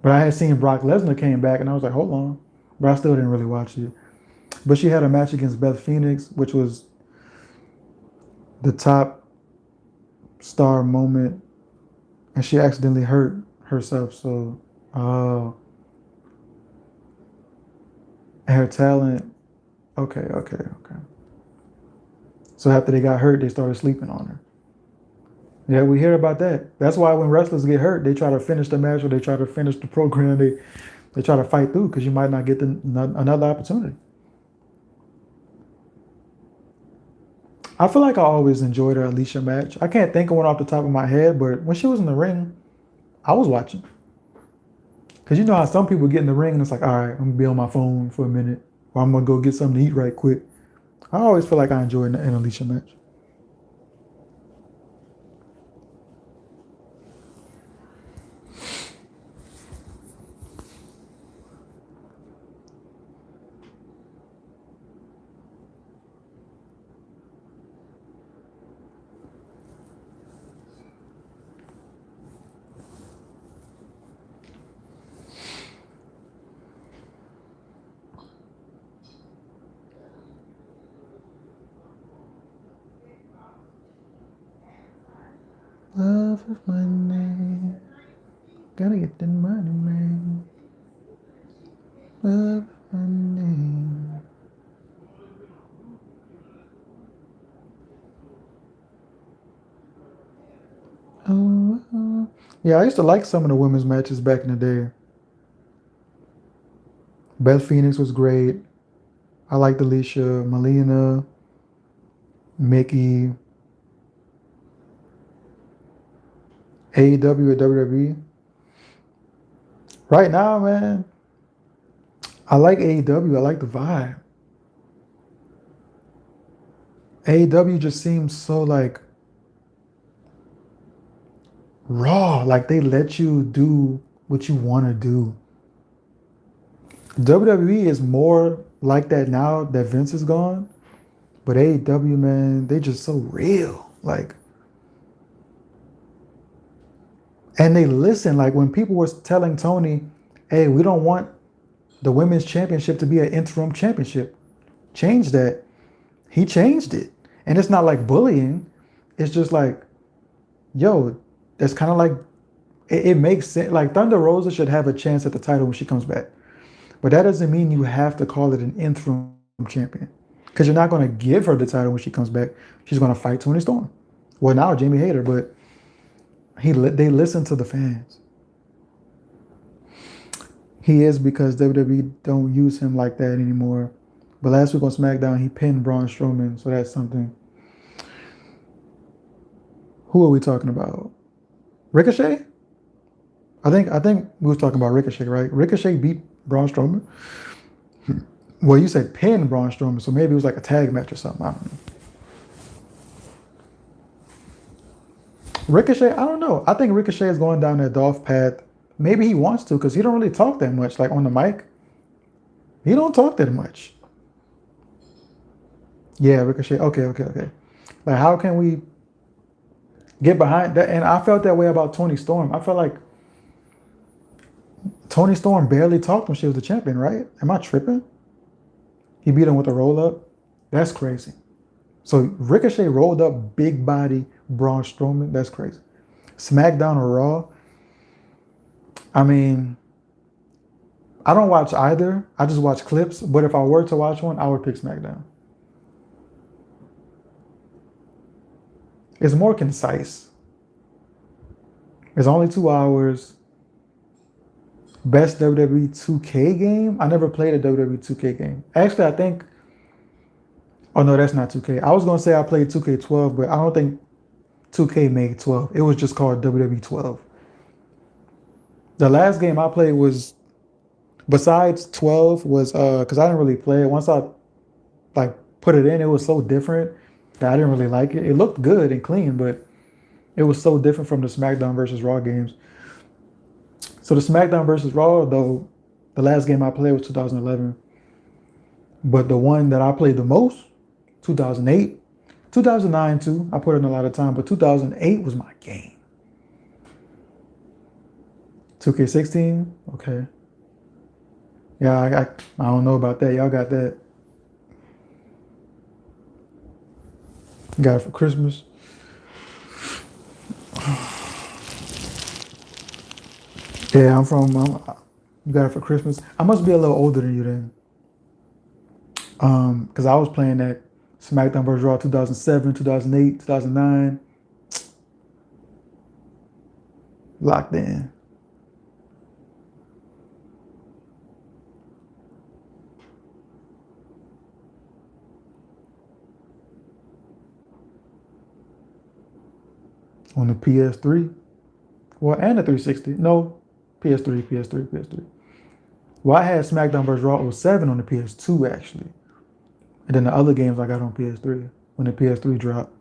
But I had seen Brock Lesnar came back, and I was like, hold on. But I still didn't really watch it. But she had a match against Beth Phoenix, which was the top star moment, and she accidentally hurt herself. So, and her talent. Okay. So after they got hurt, they started sleeping on her. Yeah, we hear about that. That's why when wrestlers get hurt, they try to finish the match or they try to finish the program. They try to fight through because you might not get another opportunity. I feel like I always enjoyed her Alicia match. I can't think of one off the top of my head, but when she was in the ring, I was watching. Because you know how some people get in the ring and it's like, all right, I'm going to be on my phone for a minute, or I'm going to go get something to eat right quick. I always feel like I enjoyed an Alicia match. Love is my name. Gotta get the money, man. Love is my name. Oh. Yeah, I used to like some of the women's matches back in the day. Beth Phoenix was great. I liked Alicia, Melina, Mickey, AEW or WWE. Right now, man, I like AEW. I like the vibe. AEW just seems so like raw. Like they let you do what you want to do. WWE is more like that now that Vince is gone. But AEW, man, they just so real. Like, and they listen. Like when people were telling Tony, hey, we don't want the women's championship to be an interim championship. Change that. He changed it. And it's not like bullying. It's just like, yo, that's kind of like, it makes sense. Like Thunder Rosa should have a chance at the title when she comes back. But that doesn't mean you have to call it an interim champion. Because you're not going to give her the title when she comes back. She's going to fight Toni Storm. Well, now Jamie Hayter, but they listen to the fans. He is because WWE don't use him like that anymore. But last week on SmackDown, he pinned Braun Strowman, so that's something. Who are we talking about? Ricochet? I think we was talking about Ricochet, right? Ricochet beat Braun Strowman. Well, you said pin Braun Strowman, so maybe it was like a tag match or something. I don't know. Ricochet, I don't know. I think Ricochet is going down that Dolph path Maybe he wants to because he don't really talk that much. Like on the mic, he don't talk that much. Yeah, Ricochet. Okay. Like, how can we get behind that? And I felt that way about Tony Storm. I felt like Tony Storm barely talked when she was the champion, right? Am I tripping? He beat him with a roll up. That's crazy. So Ricochet rolled up big body Braun Strowman. That's crazy. SmackDown or Raw. I mean, I don't watch either. I just watch clips. But if I were to watch one, I would pick SmackDown. It's more concise. It's only 2 hours. Best WWE 2K game? I never played a WWE 2K game. Actually, I think. Oh, no, that's not 2K. I was going to say I played 2K12, but I don't think 2K made 12. It was just called WWE 12. The last game I played was, besides 12, was, because I didn't really play it. Once I, like, put it in, it was so different that I didn't really like it. It looked good and clean, but it was so different from the SmackDown versus Raw games. So the SmackDown versus Raw, though, the last game I played was 2011. But the one that I played the most, 2008, 2009 too. I put in a lot of time, but 2008 was my game. 2K16, okay. Yeah, I don't know about that. Y'all got that. Got it for Christmas. Yeah, you got it for Christmas. I must be a little older than you then. Because I was playing that SmackDown vs. Raw 2007, 2008, 2009. Locked in. On the PS3. Well, and the 360. No, PS3. Well, I had SmackDown vs. Raw 07 on the PS2, actually. And then the other games I got on PS3 when the PS3 dropped.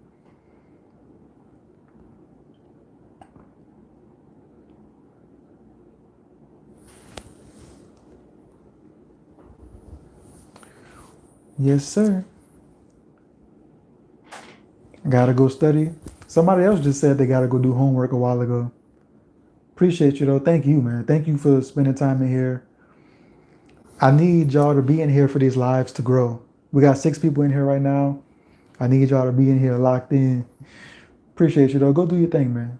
Yes, sir. Gotta go study. Somebody else just said they gotta go do homework a while ago. Appreciate you, though. Thank you, man. Thank you for spending time in here. I need y'all to be in here for these lives to grow. We got 6 people in here right now. I need y'all to be in here locked in. Appreciate you, though. Go do your thing, man.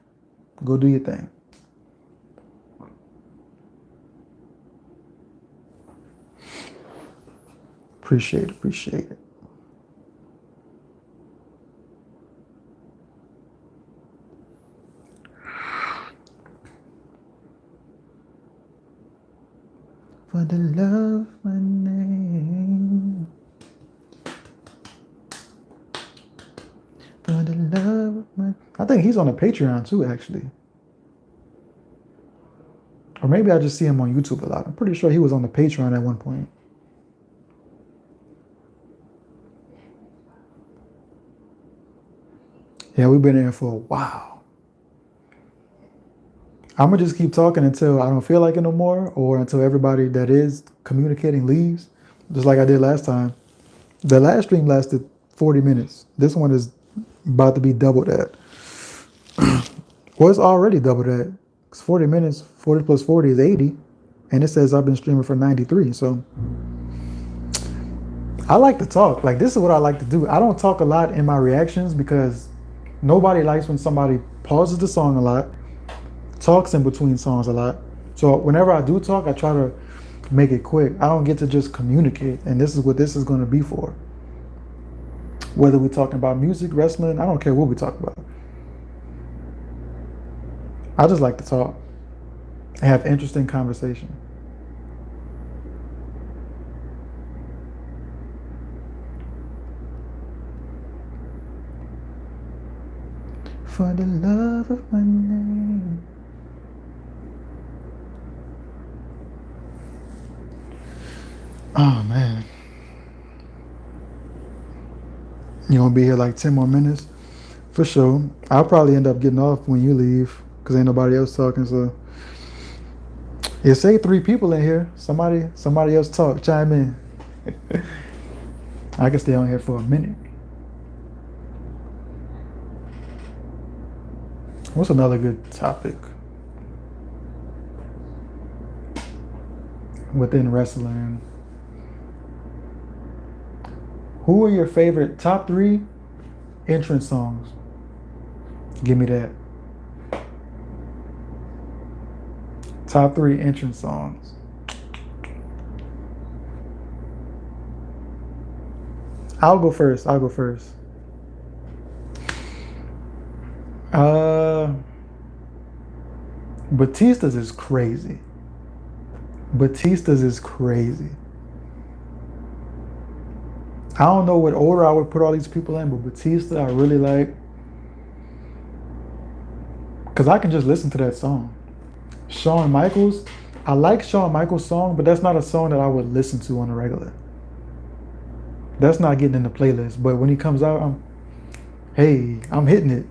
Go do your thing. Appreciate it. For the love of my name. For the love of my... I think he's on a Patreon too, actually. Or maybe I just see him on YouTube a lot. I'm pretty sure he was on the Patreon at one point. Yeah, we've been here for a while. I'm gonna just keep talking until I don't feel like it no more, or until everybody that is communicating leaves, just like I did last time. The last stream lasted 40 minutes. This one is about to be double that. Well, it's already double that. It's 40 minutes, 40 plus 40 is 80. And it says I've been streaming for 93. So I like to talk. Like, this is what I like to do. I don't talk a lot in my reactions because nobody likes when somebody pauses the song a lot, talks in between songs a lot. So whenever I do talk, I try to make it quick. I don't get to just communicate. And this is what this is going to be for. Whether we're talking about music, wrestling, I don't care what we talk about. I just like to talk and have interesting conversation. For the love of my name. Oh, man. You gonna be here like 10 more minutes? For sure. I'll probably end up getting off when you leave because ain't nobody else talking, so It say 3 people in here. Somebody else talk. Chime in. I can stay on here for a minute. What's another good topic within wrestling? Who are your favorite top 3 entrance songs? Give me that. Top 3 entrance songs. I'll go first. Batista's is crazy. I don't know what order I would put all these people in, but Batista I really like. Because I can just listen to that song. Shawn Michaels, I like Shawn Michaels' song, but that's not a song that I would listen to on a regular. That's not getting in the playlist. But when he comes out, I'm hitting it.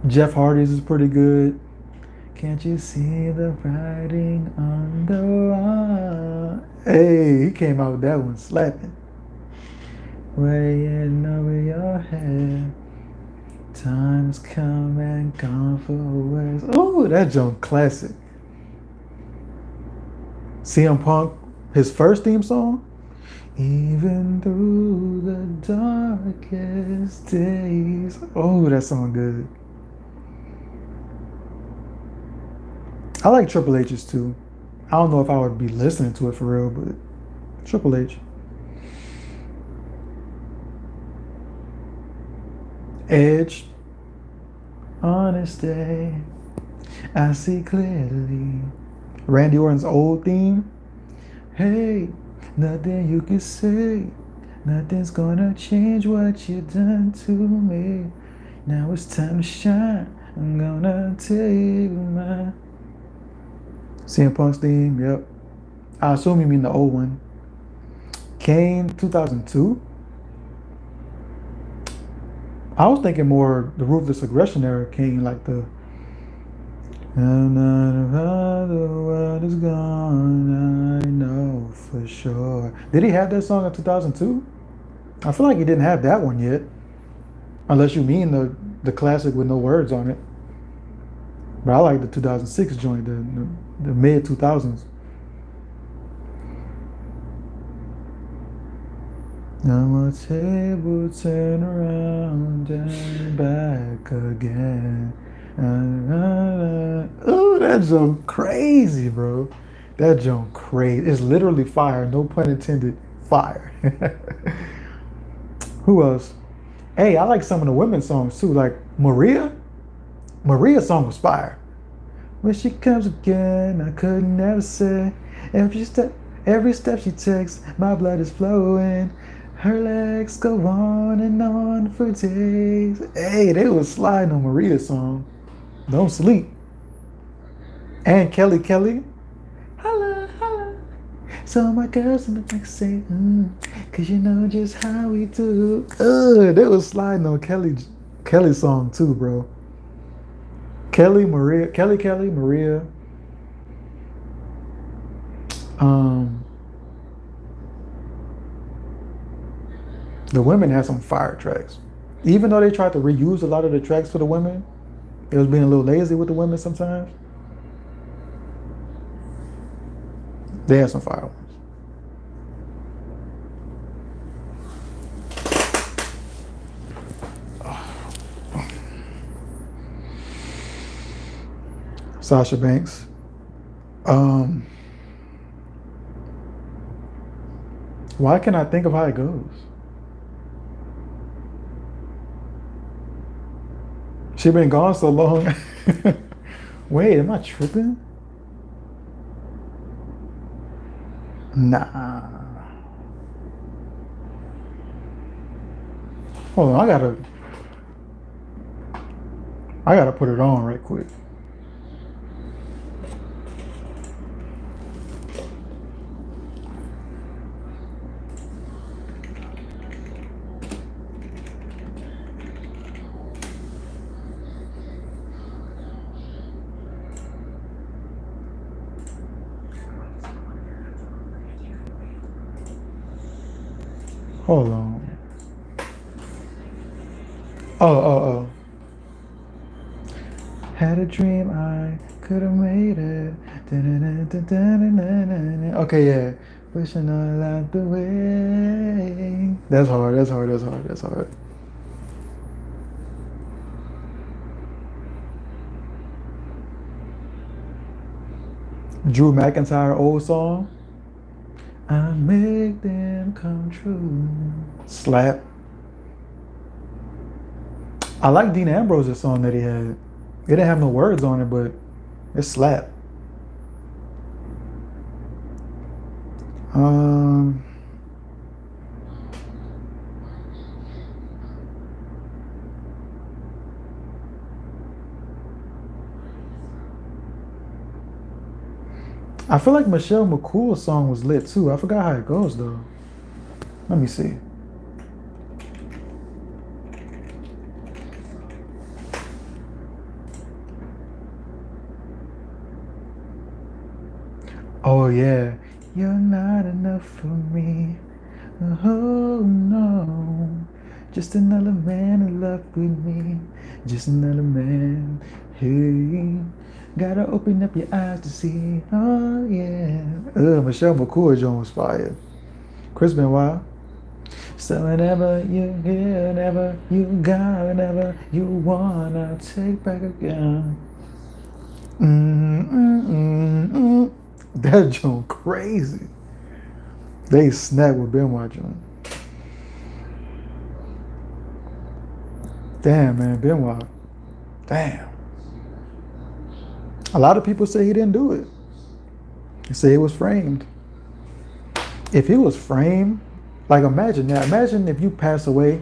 Jeff Hardy's is pretty good. Can't you see the writing on the wall? Hey, he came out with that one slapping. Weighing over your head. Time's come and gone for words. Oh, that junk classic. CM Punk, his first theme song. Even through the darkest days. Oh, that song good. I like Triple H's too. I don't know if I would be listening to it for real, but Triple H. Edge. Honest day, I see clearly. Randy Orton's old theme. Hey, nothing you can say. Nothing's gonna change what you done to me. Now it's time to shine. I'm gonna take my. CM Punk's theme, yep. I assume you mean the old one. Kane, 2002. I was thinking more the Ruthless Aggression era Kane, like the. And the world is gone, I know for sure. Did he have that song in 2002? I feel like he didn't have that one yet. Unless you mean the classic with no words on it. But I like the 2006 joint, the mid 2000s. Now my table turn around and back again. Oh, that junk crazy, bro. That junk crazy. It's literally fire, no pun intended, fire. Who else? Hey, I like some of the women's songs too, like Maria. Maria's song was fire. When she comes again, I could never say. Every step she takes, my blood is flowing. Her legs go on and on for days. Hey, they was sliding on Maria's song. Don't sleep. And Kelly. Holla, holla. So my girls in the back say, cause you know just how we do. They was sliding on Kelly's song too, bro. Kelly, Maria. The women had some fire tracks. Even though they tried to reuse a lot of the tracks for the women, it was being a little lazy with the women sometimes. They had some fire ones. Sasha Banks. Why can't I think of how it goes? She been gone so long. Wait, am I tripping? Nah. Hold on, I gotta put it on right quick. Hold on. Oh. Had a dream I could have made it. Okay, yeah. Wishing all out the way. That's hard. That's hard. Drew McIntyre old song. I make them come true. Slap. I like Dean Ambrose's song that he had. It didn't have no words on it, but it slapped. Um, I feel like Michelle McCool's song was lit too. I forgot how it goes though. Let me see. Oh yeah. You're not enough for me. Oh no. Just another man in love with me. Just another man. Hey. Gotta open up your eyes to see. Oh yeah. Michelle McCool Jones was fire. Chris Benoit. So whenever you hear, whenever you got, whenever you want, I'll take back again. That joint crazy. They snapped with Benoit joint. Damn, man, Benoit. Damn. A lot of people say he didn't do it. They say it was framed. If he was framed, like imagine that. Imagine if you pass away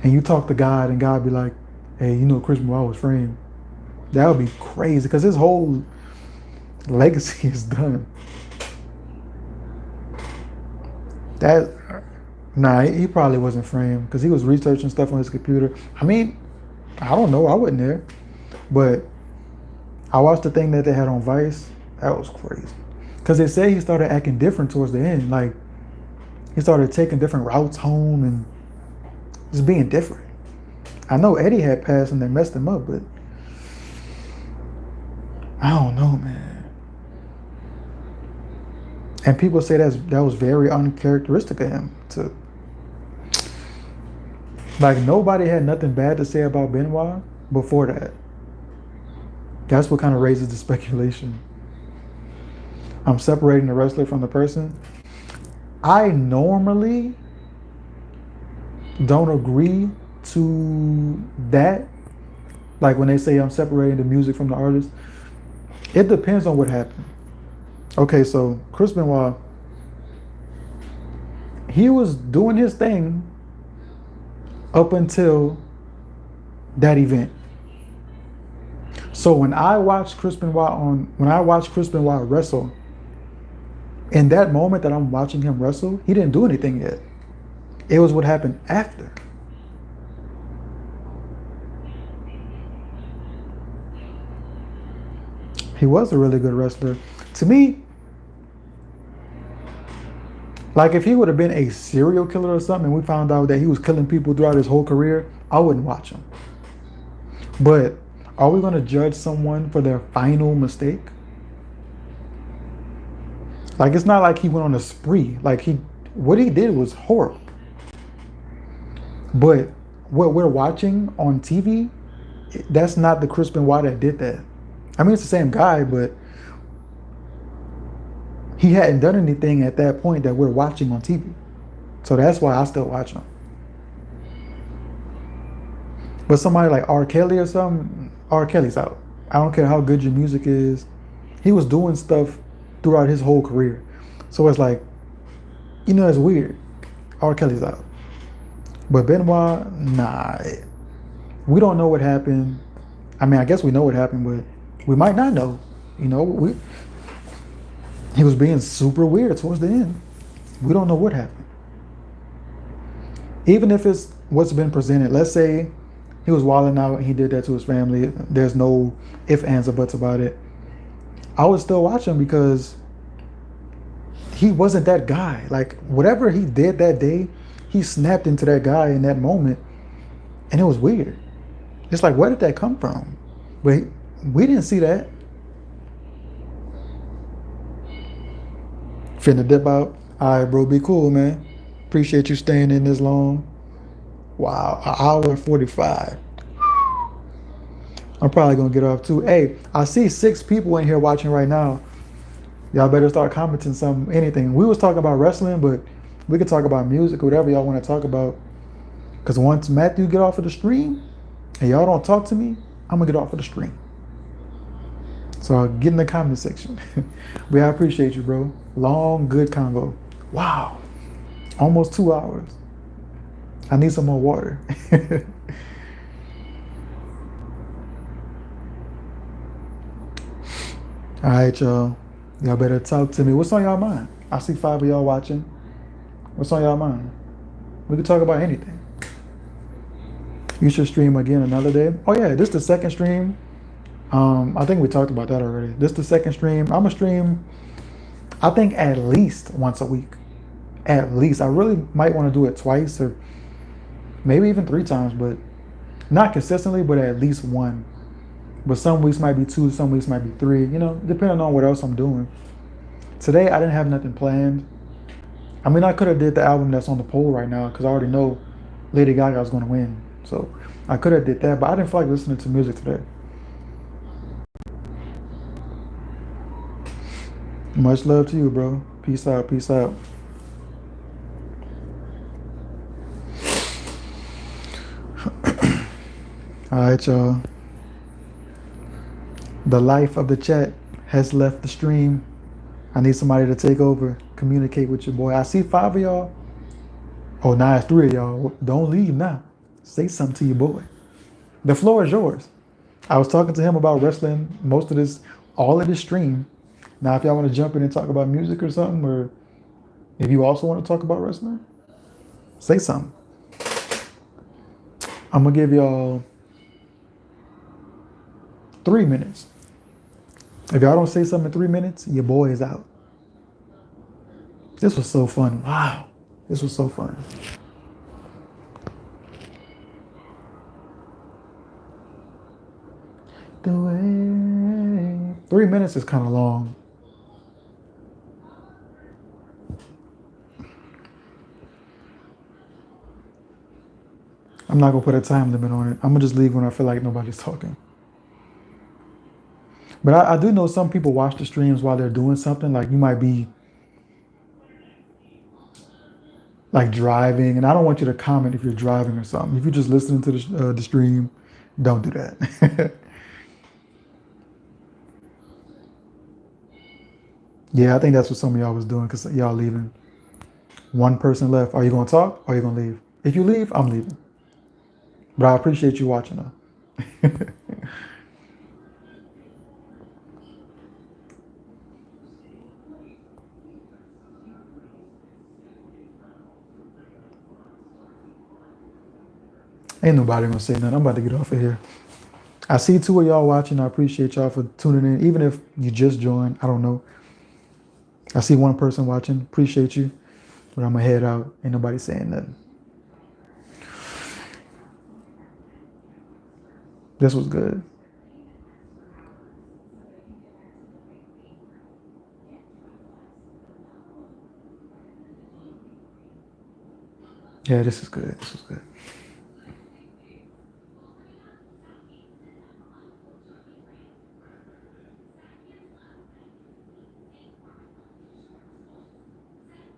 and you talk to God and God be like, hey, you know Chris Benoit was framed. That would be crazy because his whole legacy is done. He probably wasn't framed because he was researching stuff on his computer. I mean, I don't know. I wasn't there. But I watched the thing that they had on Vice. That was crazy. Because they say he started acting different towards the end. Like, he started taking different routes home and just being different. I know Eddie had passed and they messed him up, but I don't know, man. And people say that was very uncharacteristic of him. Like, nobody had nothing bad to say about Benoit before that. That's what kind of raises the speculation. I'm separating the wrestler from the person. I normally don't agree to that. Like when they say I'm separating the music from the artist, it depends on what happened. Okay, so Chris Benoit, he was doing his thing up until that event. So when I watched Chris Benoit wrestle, in that moment that I'm watching him wrestle, he didn't do anything yet. It was what happened after. He was a really good wrestler. To me, like if he would have been a serial killer or something and we found out that he was killing people throughout his whole career, I wouldn't watch him. But are we going to judge someone for their final mistake? Like, it's not like he went on a spree. Like, what he did was horrible. But what we're watching on TV, that's not the Chris Benoit that did that. I mean, it's the same guy, but he hadn't done anything at that point that we're watching on TV. So that's why I still watch him. But somebody like R. Kelly or something, R. Kelly's out. I don't care how good your music is. He was doing stuff throughout his whole career. So it's like, it's weird. R. Kelly's out. But Benoit, nah. We don't know what happened. I mean, I guess we know what happened, but we might not know. He was being super weird towards the end. We don't know what happened. Even if it's what's been presented, let's say he was wilding out and he did that to his family. There's no ifs, ands, or buts about it. I would still watch him because he wasn't that guy. Like whatever he did that day, he snapped into that guy in that moment, and it was weird. It's like, where did that come from? But we didn't see that. Finna dip out. All right, bro, be cool, man. Appreciate you staying in this long. Wow, an hour and 45. I'm probably gonna get off too. Hey, I see 6 people in here watching right now. Y'all better start commenting something, anything. We was talking about wrestling, but we could talk about music, whatever y'all want to talk about. Because once Matthew get off of the stream and y'all don't talk to me, I'm gonna get off of the stream. So get in the comment section. But I appreciate you, bro. Long, good convo. Wow, almost 2 hours. I need some more water. All right, y'all. Y'all better talk to me. What's on y'all mind? I see 5 of y'all watching. What's on y'all mind? We can talk about anything. You should stream again another day. Oh yeah, this is the second stream. I think we talked about that already. This is the second stream. I'm gonna stream, I think at least once a week. At least. I really might want to do it twice or maybe even 3 times, but not consistently, but at least one. But some weeks might be 2, some weeks might be 3, depending on what else I'm doing. Today, I didn't have nothing planned. I mean, I could have did the album that's on the poll right now because I already know Lady Gaga was going to win. So I could have did that, but I didn't feel like listening to music today. Much love to you, bro. Peace out, peace out. All right, y'all. The life of the chat has left the stream. I need somebody to take over, communicate with your boy. I see 5 of y'all. Oh, now it's 3 of y'all. Don't leave now. Say something to your boy. The floor is yours. I was talking to him about wrestling all of this stream. Now, if y'all want to jump in and talk about music or something, or if you also want to talk about wrestling, say something. I'm going to give y'all 3 minutes. If y'all don't say something in 3 minutes, your boy is out. This was so fun. Wow. This was so fun. The way. 3 minutes is kind of long. I'm not going to put a time limit on it. I'm going to just leave when I feel like nobody's talking. But I do know some people watch the streams while they're doing something. Like you might be like driving, and I don't want you to comment if you're driving or something. If you're just listening to the stream, don't do that. Yeah, I think that's what some of y'all was doing because y'all leaving. 1 person left. Are you going to talk or are you going to leave? If you leave, I'm leaving. But I appreciate you watching though. Ain't nobody gonna say nothing. I'm about to get off of here. I see 2 of y'all watching. I appreciate y'all for tuning in. Even if you just joined, I don't know. I see 1 person watching. Appreciate you. But I'm gonna head out. Ain't nobody saying nothing. This was good. Yeah, this is good. This is good.